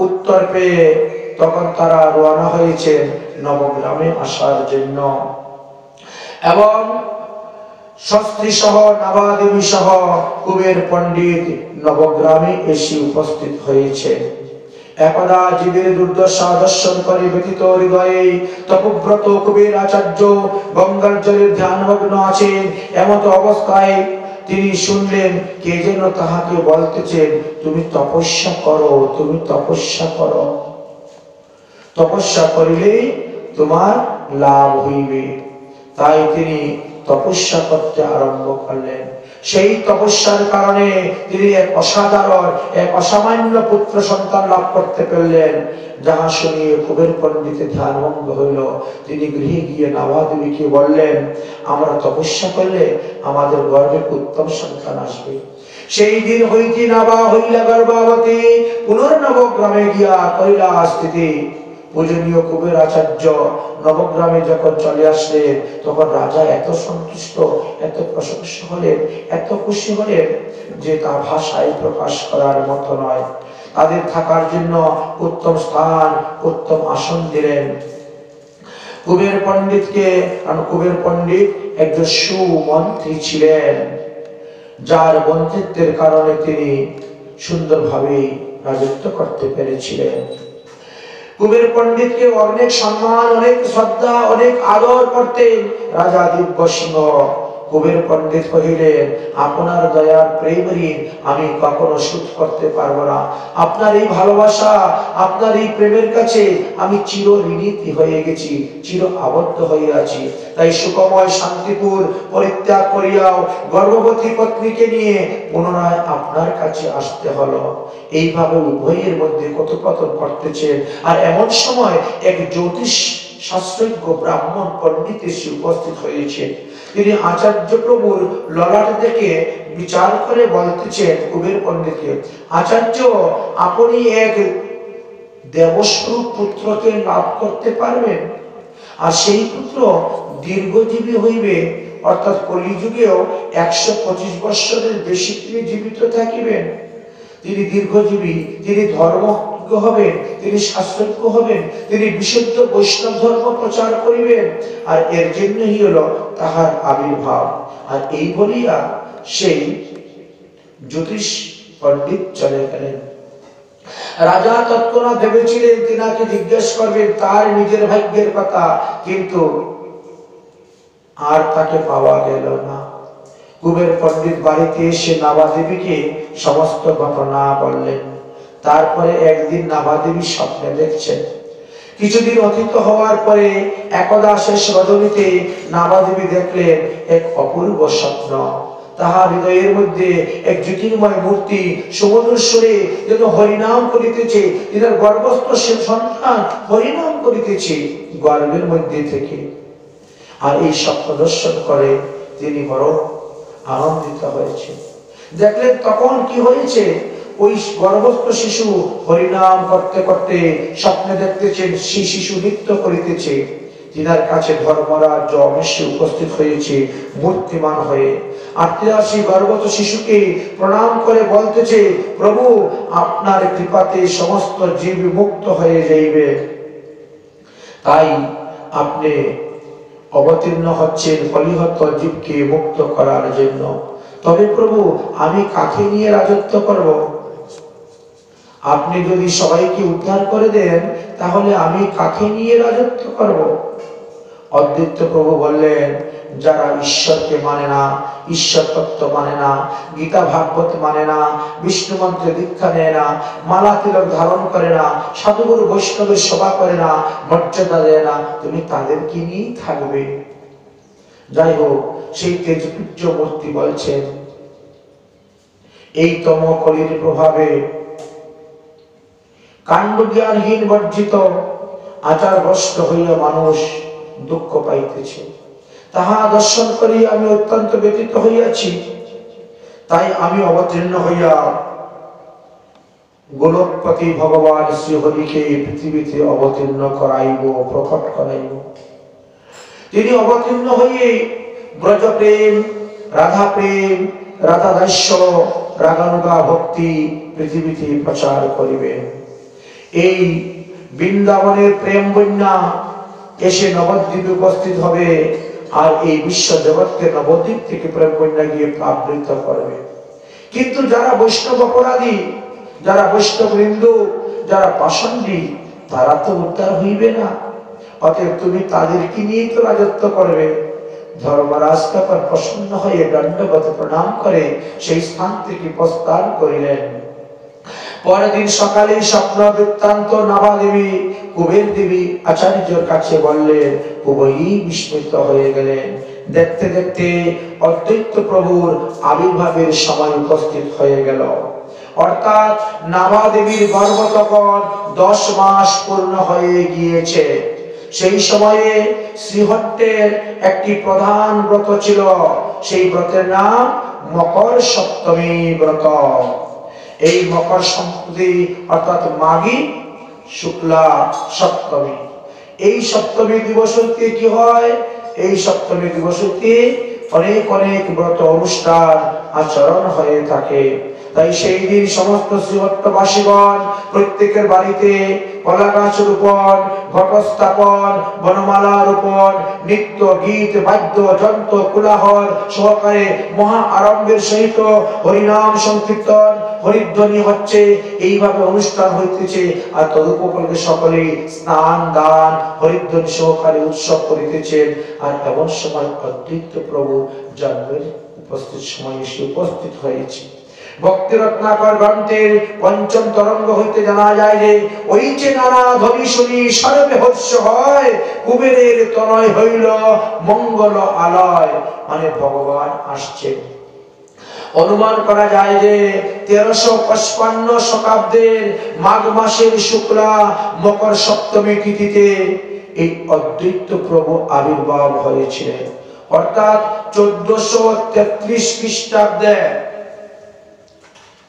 উত্তর পেয়ে তখন তারা রওনা হয়েছেন নবগ্রামে আসার জন্য। এবং শস্ত্রী সহ নাভা দেবী সহ কুবের পণ্ডিত নবগ্রামে এসে উপস্থিত হয়েছে। একদা জীবের দুর্দশা দর্শন করে ব্যতীত হৃদয়ে তপব্রত কুবের আচার্য গঙ্গার জলে ধ্যানমগ্ন আছেন। এমত অবস্থায় তিনি শুনলেন কে যেন তাহাকে বলতেছেন, তুমি তপস্যা করো, তুমি তপস্যা করো, তপস্যা করিলে তোমার লাভ হইবে। তাই তিনি তপস্যা করতে আরম্ভ করলেন। সেই তপস্যার কারণে তিনি এক অসাধারণ, এক অসামান্য পুত্র সন্তান লাভ করতে পারলেন। যাহা শুনিয়ে কুবের পণ্ডিতের ধ্যানভঙ্গ হইল। তিনি গৃহে গিয়ে নাভা দেবীকে বললেন, আমরা তপস্যা করলে আমাদের গর্ভে উত্তম সন্তান আসবে। সেই দিন হইতে নাভা হইলা গর্ভবতী। পুনর্নবগ্রামে গিয়া করিলা স্থিতি। পূজনীয় কুবের আচার্য নবগ্রামে যখন চলে আসলেন, তখন রাজা এত সন্তুষ্ট, এত প্রশংসা হলেন, এত খুশি হলেন যে তা ভাষায় প্রকাশ করার মতো নয়। তাদের থাকার জন্য উত্তম স্থান, উত্তম আসন দিলেন। কুবের পণ্ডিতকে, কুবের পণ্ডিত একজন সুমন্ত্রী ছিলেন, যার মন্ত্রিত্বের কারণে তিনি সুন্দরভাবে রাজত্ব করতে পেরেছিলেন। কুবের পণ্ডিতকে অনেক সম্মান, অনেক শ্রদ্ধা, অনেক আদর করতেন রাজা দিব্য সিংহ। কুবের পণ্ডিত কহিলেন, আপনার দয়ার প্রেম ঋণ আমি কখনো শোধ করতে পারবো না। আপনার এই ভালোবাসা, আপনার এই প্রেমের কাছে আমি চির ঋণী হয়ে গেছি, চির আবদ্ধ হয়ে আছি। তাই সুখময় শান্তিপুর পরিত্যাগ করিয়াও গর্ভবতী পত্নীকে নিয়ে পুনরায় আপনার কাছে আসতে হলো। এইভাবে উভয়ের মধ্যে কথোপকথন করতেছে। আর এমন সময় এক জ্যোতিষ শাস্ত্রজ্ঞ ব্রাহ্মণ পণ্ডিত এসে উপস্থিত হয়েছে। তিনি আচার্য প্রভুর ললাট থেকে বিচার করে বলতেছেন কুবের পণ্ডিতকে, আচার্য, আপনি এক দেবস্বরূপ পুত্রকে লাভ করতে পারবেন, আর সেই পুত্র দীর্ঘজীবী হইবে, অর্থাৎ কলিযুগেও 125 বৎসরের বেশি তিনি জীবিত থাকিবেন। তিনি দীর্ঘজীবী, তিনি ধর্মজ্ঞ হবেন, তিনি শাস্ত্রজ্ঞ হবেন, তিনি বিশুদ্ধ বৈষ্ণব ধর্ম প্রচার করিবেন, আর এর জন্যই হলো তাহার আবির্ভাব। আর এই বলিয়া সেই জ্যোতিষ পণ্ডিত চলে গেলেন। রাজা তৎক্ষণাৎ ভেবেছিলেন তিনাকে জিজ্ঞেস করবেন তার নিজের ভাগ্যের কথা, কিন্তু আর তাকে পাওয়া গেল না। কুবের পণ্ডিত বাড়িতে এসে নাভা দেবীকে সমস্ত ঘটনা বললেন। তারপরে একদিন নাভা দেবী স্বপ্নে দেখছেন। কিছুদিন অতীত হওয়ার পরে একদা শেষ রজনীতে নাভা দেবী দেখলেন এক অপূর্ব স্বপ্ন। তাহার হৃদয়ের মধ্যে এক জ্যোতির্ময় মূর্তি সমুদ্র সুরে যেন হরিনাম করিতেছে। তার গর্ভস্থ সন্তান হরিনাম করিতেছে গর্ভের মধ্যে থেকে। আর এই স্বপ্ন দর্শন করে তিনি বড় আনন্দিত হয়েছে। দেখলেন তখন কি হয়েছে, ওই গর্ভস্থ শিশু হরিনাম করতে করতে স্বপ্নে দেখতেছেন সেই শিশু নৃত্য করিতেছে। তিনার কাছে ধর্মরাজ যমস্যে উপস্থিত হয়েছে মূর্তিমান হয়ে। আর তিনার সেই গর্ভস্থ শিশুকে প্রণাম করে বলতেছে, প্রভু, আপনার কৃপাতে সমস্ত জীব মুক্ত হয়ে যাইবে, তাই আপনি অবতীর্ণ হচ্ছেন কলিহত জীবকে মুক্ত করার জন্য। তবে প্রভু, আমি কাকে নিয়ে রাজত্ব করব? আপনি যদি সবাইকে উদ্ধার করে দেন, তাহলে আমি কাকে নিয়ে রাজত্ব করব? অদ্বৈত প্রভু বললেন, যারা ঈশ্বরকে মানে না, ঈশ্বর তত্ত্ব মানে না, গীতা ভাগবত মানে না, বিষ্ণু মন্ত্রে দীক্ষা নেয় না, মালা তিলক ধারণ করে না, সাধুগুরু বৈষ্ণবের সেবা করে না, মর্যাদা দেয় না, তুমি তাদেরকে নিয়েই থাকবে। যাই হোক, সেই তেজপুজ্য মূর্তি বলছেন, এই তম কলির প্রভাবে কাণ্ড জ্ঞানহীন বর্জিত আচার ভ্রষ্ট হইয়া মানুষ দুঃখ পাইতেছে। তাহা দর্শন করি আমি অত্যন্ত ব্যতীত হইয়াছি। তাই আমি অবতীর্ণ হইয়া গোলকপতি ভগবান শ্রী হরিকে পৃথিবীতে অবতীর্ণ করাইব, প্রকট করাইব। তিনি অবতীর্ণ হইয়ে ব্রজ প্রেম, রাধা প্রেম, রাধা দাস্য, রাগানুগা ভক্তি পৃথিবীতে প্রচার করিবেন। এই বৃন্দাবনের প্রেম বন্যা এসে নবদ্বীপে উপস্থিত হবে, আর এই বিশ্ব জগৎকে নবদ্বীপ থেকে প্রেম বন্যা গিয়ে আবৃত করবে। কিন্তু যারা বৈষ্ণব অপরাধী, যারা বৈষ্ণব হিন্দু, যারা পাষণ্ডী, তারা তো উদ্ধার হইবে না। অতএব তুমি তাদেরকে নিয়েই তো রাজত্ব করবে। ধর্মরাজ তখন প্রসন্ন হয়ে দণ্ডবত প্রণাম করে সেই স্থান থেকে প্রস্থান করিলেন। পরের দিন সকালে স্বপ্ন বৃত্তান্ত নাভা দেবী কুবের দেবী আচার্যের কাছে বললেন। উভয়ই বিস্মিত হয়ে গেলেন। দেখতে দেখতে অদ্বৈত প্রভুর আবির্ভাবের সময় উপস্থিত হয়ে গেল। অর্থাৎ নাভা দেবীর গর্ভ তখন 10 মাস পূর্ণ হয়ে গিয়েছে। সেই সময়ে শ্রীহট্টের একটি প্রধান ব্রত ছিল, সেই ব্রতের নাম মকর সপ্তমী ব্রত। এই মকর সংক্রান্তি অর্থাৎ মাঘী শুক্লা সপ্তমী, এই সপ্তমী দিবসে কি হয়? এই সপ্তমী দিবসে অনেক অনেক ব্রত অনুষ্ঠান আচরণ হয়ে থাকে। তাই সেই দিন সমস্ত শ্রীহট্টবাসীগণ প্রত্যেকের বাড়িতে কলা গাছ রোপণ, ঘটস্থাপন, বনমালা রোপণ, নৃত্য গীত বাদ্য যন্ত্র কোলাহল সহকারে মহা আড়ম্বরের সহিত হরিনাম সংকীর্তন হরিধ্বনি হচ্ছে, এইভাবে অনুষ্ঠান হইতেছে। আর তদুপলক্ষে সকলে স্নান দান হরিধ্বনি সহকারে উৎসব করিতেছেন। আর এমন সময় অদ্বৈত প্রভু জন্মের উপস্থিত সময় এসে উপস্থিত হয়েছে। ভক্তি রত্নাকর গ্রন্থের পঞ্চম তরঙ্গ হইতে জানা যায় যে ওই যে নানা ধ্বনি শুনি সর্বে হর্ষ হয়, কুবেরের তনয় হইল মঙ্গল আলয়, মানে ভগবান আসছেন। অনুমান করা যায় যে 1355 শতাব্দীর মাঘ মাসের শুক্লা মকর সপ্তমী তিথিতে এই অদ্বৈত প্রভু আবির্ভাব হয়েছিলেন। অর্থাৎ 1433 খ্রিস্টাব্দে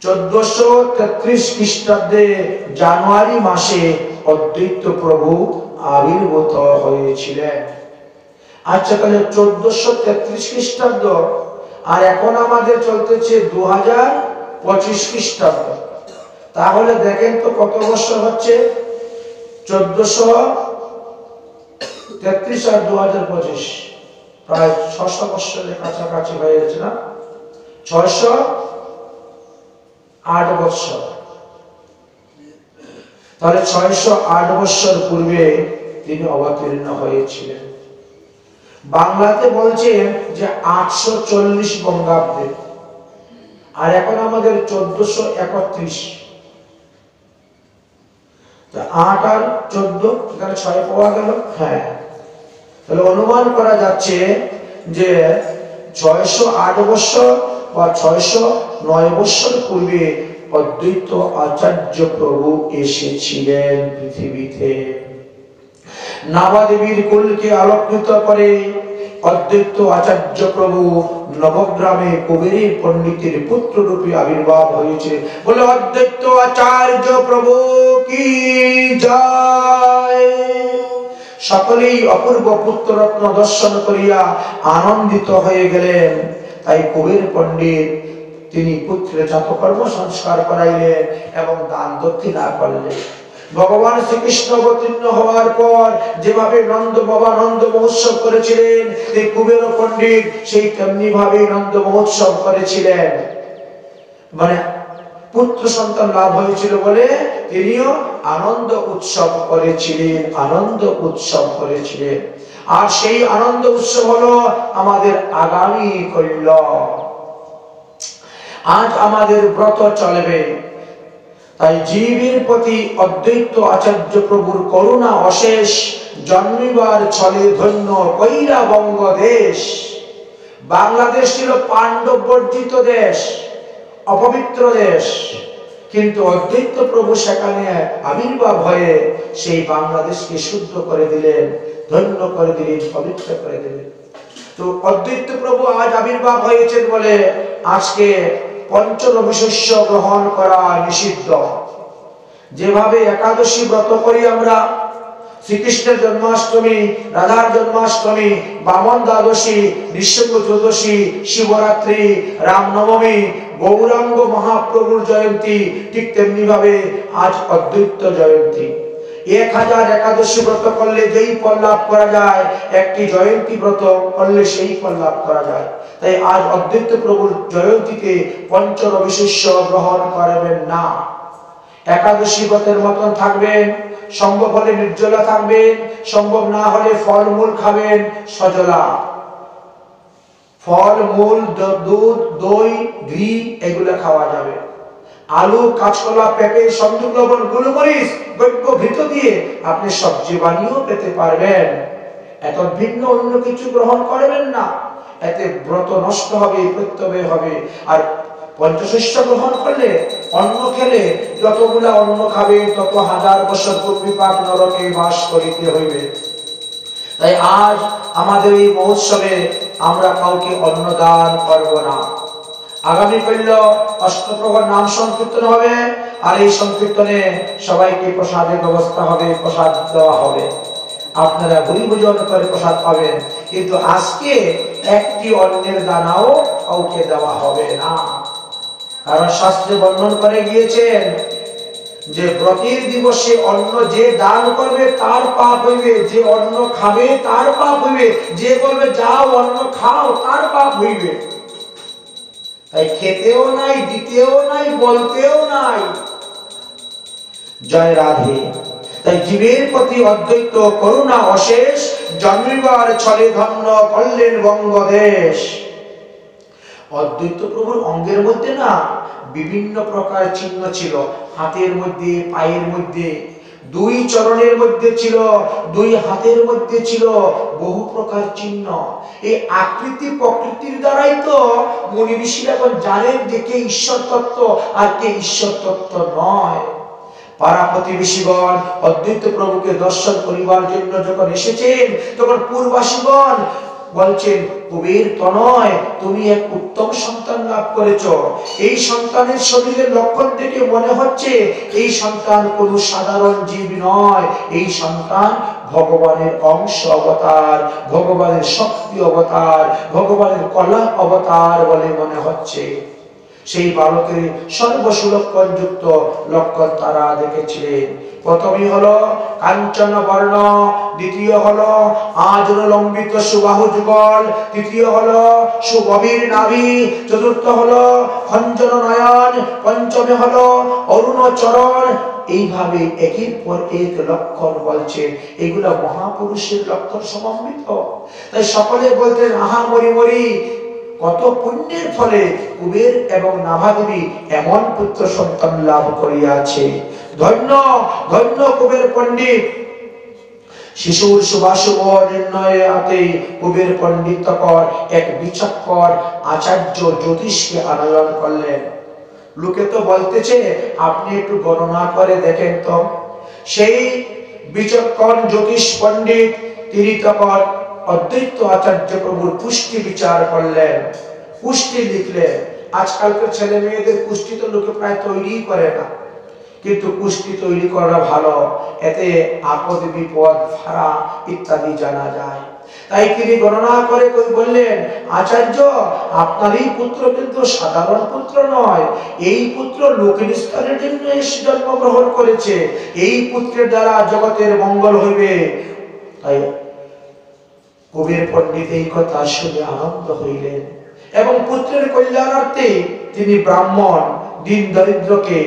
1433 খ্রিস্টাব্দে জানুয়ারি মাসে অদ্বৈত প্রভু আবির্ভূত হয়েছিলেন। আচ্ছা, তাহলে 1433 খ্রিস্টাব্দ আর এখন আমাদের চলতেছে 2025 খ্রিস্টাব্দ। তাহলে দেখেন তো কত বছর হচ্ছে? 1433 আর 2025 প্রায় 600 বছরের কাছাকাছি হয়ে গেছে না? 608 বছর। তাহলে 608 বছর পূর্বে তিনি অবতীর্ণ হয়েছিলেন। বাংলাতে বলছেন যে 840 বঙ্গাব্দে, আর এখন আমাদের 1431। 8 আর 14 এখানে 6 পাওয়া গেল। হ্যাঁ, তাহলে অনুমান করা যাচ্ছে যে 608 বছর বা 609 বছর পূর্বে অদ্বৈত আচার্য প্রভু এসেছিলেন পৃথিবীতে। নাভা দেবীর কুলকে আলোকিত করে অদ্বৈত আচার্য প্রভু নবগ্রামে কবিরের পণ্ডিতের পুত্র রূপে আবির্ভাব হয়েছে। বলে অদ্বৈত আচার্য প্রভু কি জয়। সকলেই অপূর্ব পুত্ররত্ন দর্শন করিয়া আনন্দিত হয়ে গেলেন। তাই কবির পণ্ডিত তিনি পুত্রের জাতকর্ম সংস্কার করাইলেন এবং দান দক্ষিণা করলেন। ভগবান শ্রীকৃষ্ণ অবতীর্ণ হওয়ার পর যেভাবে নন্দ বাবা নন্দ মহোৎসব করেছিলেন, এই কুবের পণ্ডিত সেই তেমনি ভাবে নন্দ মহোৎসব করেছিলেন। মানে পুত্র সন্তান লাভ হয়েছিল বলে তিনিও আনন্দ উৎসব করেছিলেন, আনন্দ উৎসব করেছিলেন। আর সেই আনন্দ উৎসব হলো আমাদের আগামী কল্যাণ। আজ আমাদের ব্রত চলবে। তাই জীবের প্রতি অদ্বৈত আচার্য প্রভুর করুণা অশেষ। জন্মিবার ছলে ধন্য কইরা বঙ্গ দেশ। বাংলাদেশ ছিল পাণ্ডব বর্জিত দেশ, অপবিত্র দেশ, কিন্তু অদ্বৈত প্রভু সেখানে আবির্ভাব হয়ে সেই বাংলাদেশকে শুদ্ধ করে দিলেন, ধন্য করে দিলেন, পবিত্র করে দিলেন। তো অদ্বৈত প্রভু আজ আবির্ভাব হয়েছেন বলে আজকে পঞ্চরবি শস্য গ্রহণ করা নিষিদ্ধ। যেভাবে একাদশী ব্রত করি আমরা, শ্রীকৃষ্ণের জন্মাষ্টমী, রাধার জন্মাষ্টমী, বামন দ্বাদশী, নৃসিংহ চতুর্দশী, শিবরাত্রি, রামনবমী, গৌরাঙ্গ মহাপ্রভুর জয়ন্তী, ঠিক তেমনি ভাবে আজ অদ্বৈত জয়ন্তী। 1000 একাদশী ব্রত করলে যেই ফল লাভ করা যায়, একটি জয়ন্তী ব্রত করলে সেই ফল লাভ করা যায়। তাই আজ অদ্বৈত প্রভুর জয়ন্তীতে পঞ্চরবি শস্য গ্রহণ করবেন না। একাদশী ব্রতের মতন থাকবেন, সম্ভব হলে নির্জলা থাকবেন, সম্ভব না হলে ফলমূল খাবেন সজলা। ফল মূল, দুধ, দই, ঘি এগুলো খাওয়া যাবে। আলু, কাঁচকলা, পেঁপে, সন্দুক, লবণ, গোলমরিচ, গল্প ঘৃত দিয়ে আপনি সবজি বানিয়েও পেতে পারবেন। এত ভিন্ন অন্য কিছু গ্রহণ করবেন না। এতে ব্রত নষ্ট হবে, প্রত্যয় হবে। আর পঞ্চশস্য গ্রহণ করলে, অন্ন খেলে, যতগুলা অন্ন খাবে তত হাজার বছর পূর্বিপাক নরকে বাস করিতে হইবে। তাই আজ আমাদের এই মহোৎসবে আমরা কাউকে অন্ন দান করব না। আগামী কাল অষ্টপ্রহর নাম সংকীর্তন হবে, আর এই সংকীর্তনে সবাইকে প্রসাদের ব্যবস্থা হবে, প্রসাদ দেওয়া হবে। আপনারা ভুরি ভোজন করে প্রসাদ পাবেন, কিন্তু আজকে একটি অন্নের দানাও কাউকে দেওয়া হবে না। কারণ শাস্ত্রে বর্ণন করে গিয়েছেন যে ব্রতের দিবসে অন্ন যে দান করবে তার পাপ হইবে, যে অন্ন খাবে তার পাপ হইবে, যে বলবে যাও অন্ন খাও তার পাপ হইবে। তাই খেতেও নাই, দিতেও নাই, বলতেও নাই। জয় রাধে। তাই জীবের প্রতি অদ্বৈত করুণা অশেষ, জন্মিবার ছলে ধন্য করলেন বঙ্গদেশ। অদ্বৈত প্রভুর অঙ্গের মধ্যে না বিভিন্ন প্রকার চিহ্ন ছিল। হাতের মধ্যে, পায়ের মধ্যে, দুই চরণের মধ্যে ছিল, দুই হাতের মধ্যে ছিল বহু প্রকার চিহ্ন। এই আকৃতি প্রকৃতির দ্বারাই তো মুনি ঋষিরা এখন জানেন যে কে ঈশ্বর তত্ত্ব আর কে ঈশ্বর তত্ত্ব নয়। পাড়া প্রতিবেশীগণ অদ্বৈত প্রভুকে দর্শন করিবার জন্য যখন এসেছেন, তখন পূর্বাসীগণ বলছেন, কুবের তনয়, তুমি এক উত্তম সন্তান লাভ করেছো। এই সন্তানের শরীরের লক্ষণ থেকে মনে হচ্ছে এই সন্তান কোনো সাধারণ জীব নয়, এই সন্তান ভগবানের অংশ অবতার, ভগবানের শক্তি অবতার, ভগবানের কলা অবতার বলে মনে হচ্ছে। সেই বালকের সর্বসুলক্ষণ যুক্ত লক্ষণ তারা দেখেছিলেন। প্রথমে হলো কাঞ্চন বর্ণ, দ্বিতীয় হলো আজর লম্বিত সুবাহু যুগল, তৃতীয় হলো সুগভীর নাভি, চতুর্থ হলো খঞ্জন নয়ন, পঞ্চমে হলো অরুণ চরণ। এইভাবে একের পর এক লক্ষণ বলছেন, এগুলা মহাপুরুষের লক্ষণ সমন্বিত। তাই সকলে বলতেন, আহা মরি মরি, কত পুণ্যের ফলে কুবের এবং নাভাদেবী এমন পুত্র সন্তান লাভ করিয়াছে। ধন্য ধন্য কুবের পণ্ডিত। শিশুর শুভাশুভ নির্ণয়ে হাতে কুবের পণ্ডিত তখন এক বিচক্ষণ আচার্য জ্যোতিষকে আনয়ন করলেন। লোকে তো বলতেছে, আপনি একটু গণনা করে দেখেন তো। সেই বিচক্ষণ জ্যোতিষ পণ্ডিত তিনি তখন অদ্বৈত আচার্য প্রভুর পুষ্টি বিচার করলেন, পুষ্টি লিখলেন। আজকালকার ছেলে মেয়েদের পুষ্টি তো লোকে প্রায় তৈরি করে না, কিন্তু পুষ্টি তৈরি করা ভালো, এতে আপদ বিপদ ভাড়া ইত্যাদি জানা যায়। তাই তিনি গণনা করে বললেন, আচার্য, আপনার এই পুত্র কিন্তু সাধারণ পুত্র নয়, এই পুত্র লোকনিস্তারের জন্য জন্মগ্রহণ করেছে, এই পুত্রের দ্বারা জগতের মঙ্গল হইবে। তাই কুবের পণ্ডিত এই কথা শুনে আনন্দ হইলেন এবং পুত্রের কল্যাণার্থে তিনি ব্রাহ্মণ দিন দরিদ্রকে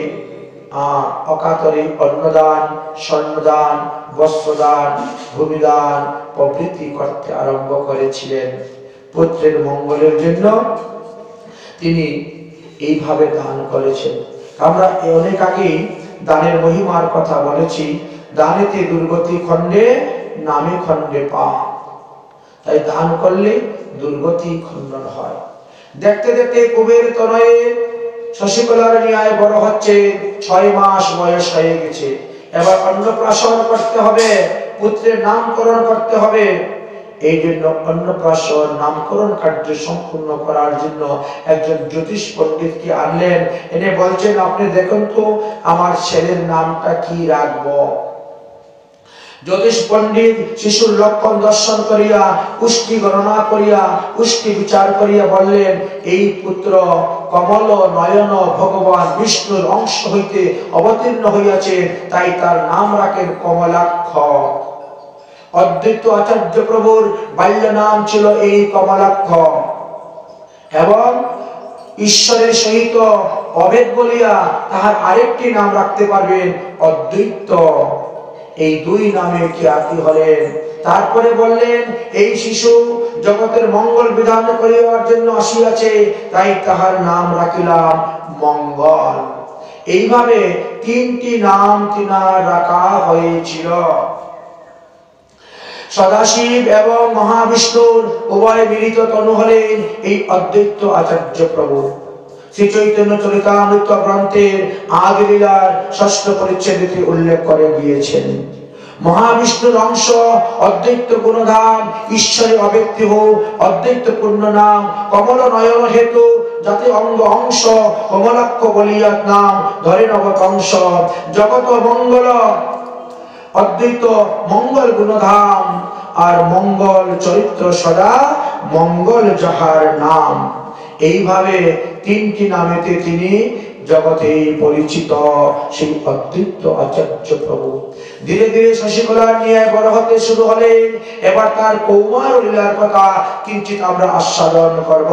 অকাতরে অন্নদান, স্বর্ণদান, বস্ত্রদান, ভূমিদান প্রভৃতি করতে আরম্ভ করেছিলেন। পুত্রের মঙ্গলের জন্য তিনি এইভাবে দান করেছেন। আমরা অনেক আগে দানের মহিমার কথা বলেছি, দানেতে দুর্গতি খণ্ডে, নামে খণ্ডে পা। তাই দান করলে দুর্গতি খণ্ডন হয়। দেখতে দেখতে কুবের তনয়ে শশীকলার ন্যায় বড় হচ্ছে, 6 মাস বয়স হয়ে গেছে। এবার অন্নপ্রাশন করতে হবে, পুত্রের নামকরণ করতে হবে। এই জন্য অন্নপ্রাশন নামকরণ কার্য সম্পূর্ণ করার জন্য একজন জ্যোতিষ পণ্ডিতকে আনলেন। এনে বলছেন, আপনি দেখুন তো আমার ছেলের নামটা কি রাখবো। জ্যোতিষ পণ্ডিত শিশুর লক্ষণ দর্শন করিয়া, পুষ্টি গণনা করিয়া, পুষ্টি বিচার করিয়া বললেন, এই পুত্র কমল নয়ন ভগবান বিষ্ণুর অংশ হইতে অবতীর্ণ হইয়াছে, তাই তার নাম রাখেন কমলাক্ষ। অদ্বৈত আচার্য প্রভুর বাল্য নাম ছিল এই কমলাক্ষ, এবং ঈশ্বরের সহিত অভেদ বলিয়া তাহার আরেকটি নাম রাখতে পারবেন অদ্বৈত। এই দুই নামে খ্যাতি হলেন। তারপরে বললেন, এই শিশু জগতের মঙ্গল বিধান করিবার জন্য আসিয়াছে, তাই তাহার নাম রাখিলাম মঙ্গল। এইভাবে 3টি নাম তিনার রাখা হয়েছিল। সদাশিব এবং মহাবিষ্ণুর উভয় মিলিত তনু হলেন এই অদ্বৈত আচার্য প্রভু। শ্রী চৈতন্য চরিতামৃত গ্রন্থের আদি লীলার ৬ষ্ঠ পরিচ্ছেদে উল্লেখ করে গিয়েছেন, মহাবিষ্ণুর অংশ অদ্বৈত গুণধাম, ঈশ্বরের অব্যক্তিহ অদ্বৈত পূর্ণ নাম, কমল নয়ন হেতু যাতে অঙ্গ অংশ কমলাক্ষ বলিয়াত নাম ধরে নবকংস, জগত মঙ্গল অদ্বৈত মঙ্গল গুণধাম, আর মঙ্গল চরিত্র সদা মঙ্গল যাহার নাম। এইভাবে ৩টি নামেতে তিনি জগতে পরিচিত সেই অদ্বৈত আচার্য প্রভু। ধীরে ধীরে শশীকলার নিয়ে বড় হতে শুরু হলেন। এবার তার কৌমার লীলার কথা কিঞ্চিত আমরা আস্বাদন করব।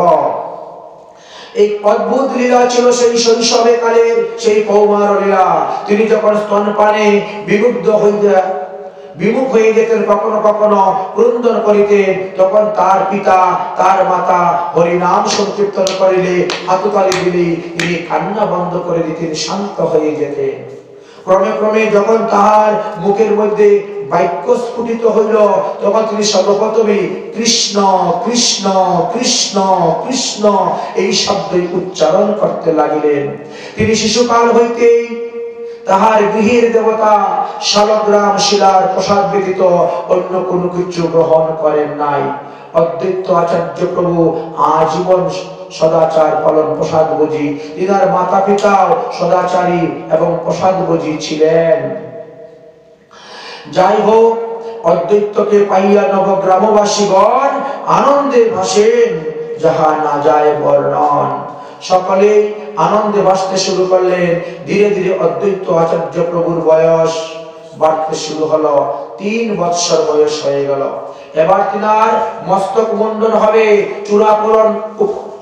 এই অদ্ভুত লীলা ছিল সেই শৈশবে কালের সেই কৌমার লীলা। তিনি যখন স্তনপানে বিমুখ হয়ে যেতেন, কখনো কখনো ক্রন্দন করিতেন, তখন তার পিতা তার মাতা হরিনাম সংকীর্তন করিলে হাতুতালি দিলে তিনি কান্না বন্ধ করে দিতেন, শান্ত হয়ে যেতেন। ক্রমে ক্রমে যখন তাহার মুখের মধ্যে বাক্য স্ফুটিত হইল, তখন তিনি সর্বপ্রথমে কৃষ্ণ কৃষ্ণ কৃষ্ণ কৃষ্ণ এই শব্দই উচ্চারণ করতে লাগিলেন। তিনি শিশুকাল হইতেই তাহার গৃহের দেবতা শালগ্রাম শিলার প্রসাদ ব্যতীত অন্য কোনো কিছু গ্রহণ করেন নাই। অদ্বৈত আচার্য প্রভু আজীবন সদাচার পালন প্রসাদ ভোজী। তিনার মাতা পিতাও সদাচারী এবং প্রসাদ ভোজী ছিলেন। যাই হোক, অদ্বৈতকে পাইয়া নবগ্রামবাসীগণ আনন্দে ভাসেন, যাহা না যায় বর্ণন। সকলে আনন্দে ভাসতে শুরু করলেন। ধীরে ধীরে অদ্বৈত আচার্য প্রভুর বয়স বাড়তে শুরু হলো। ৩ বৎসর বয়স হয়ে গেল। এবার তিনার মস্তক মুন্ডন হবে, চূড়াকরণ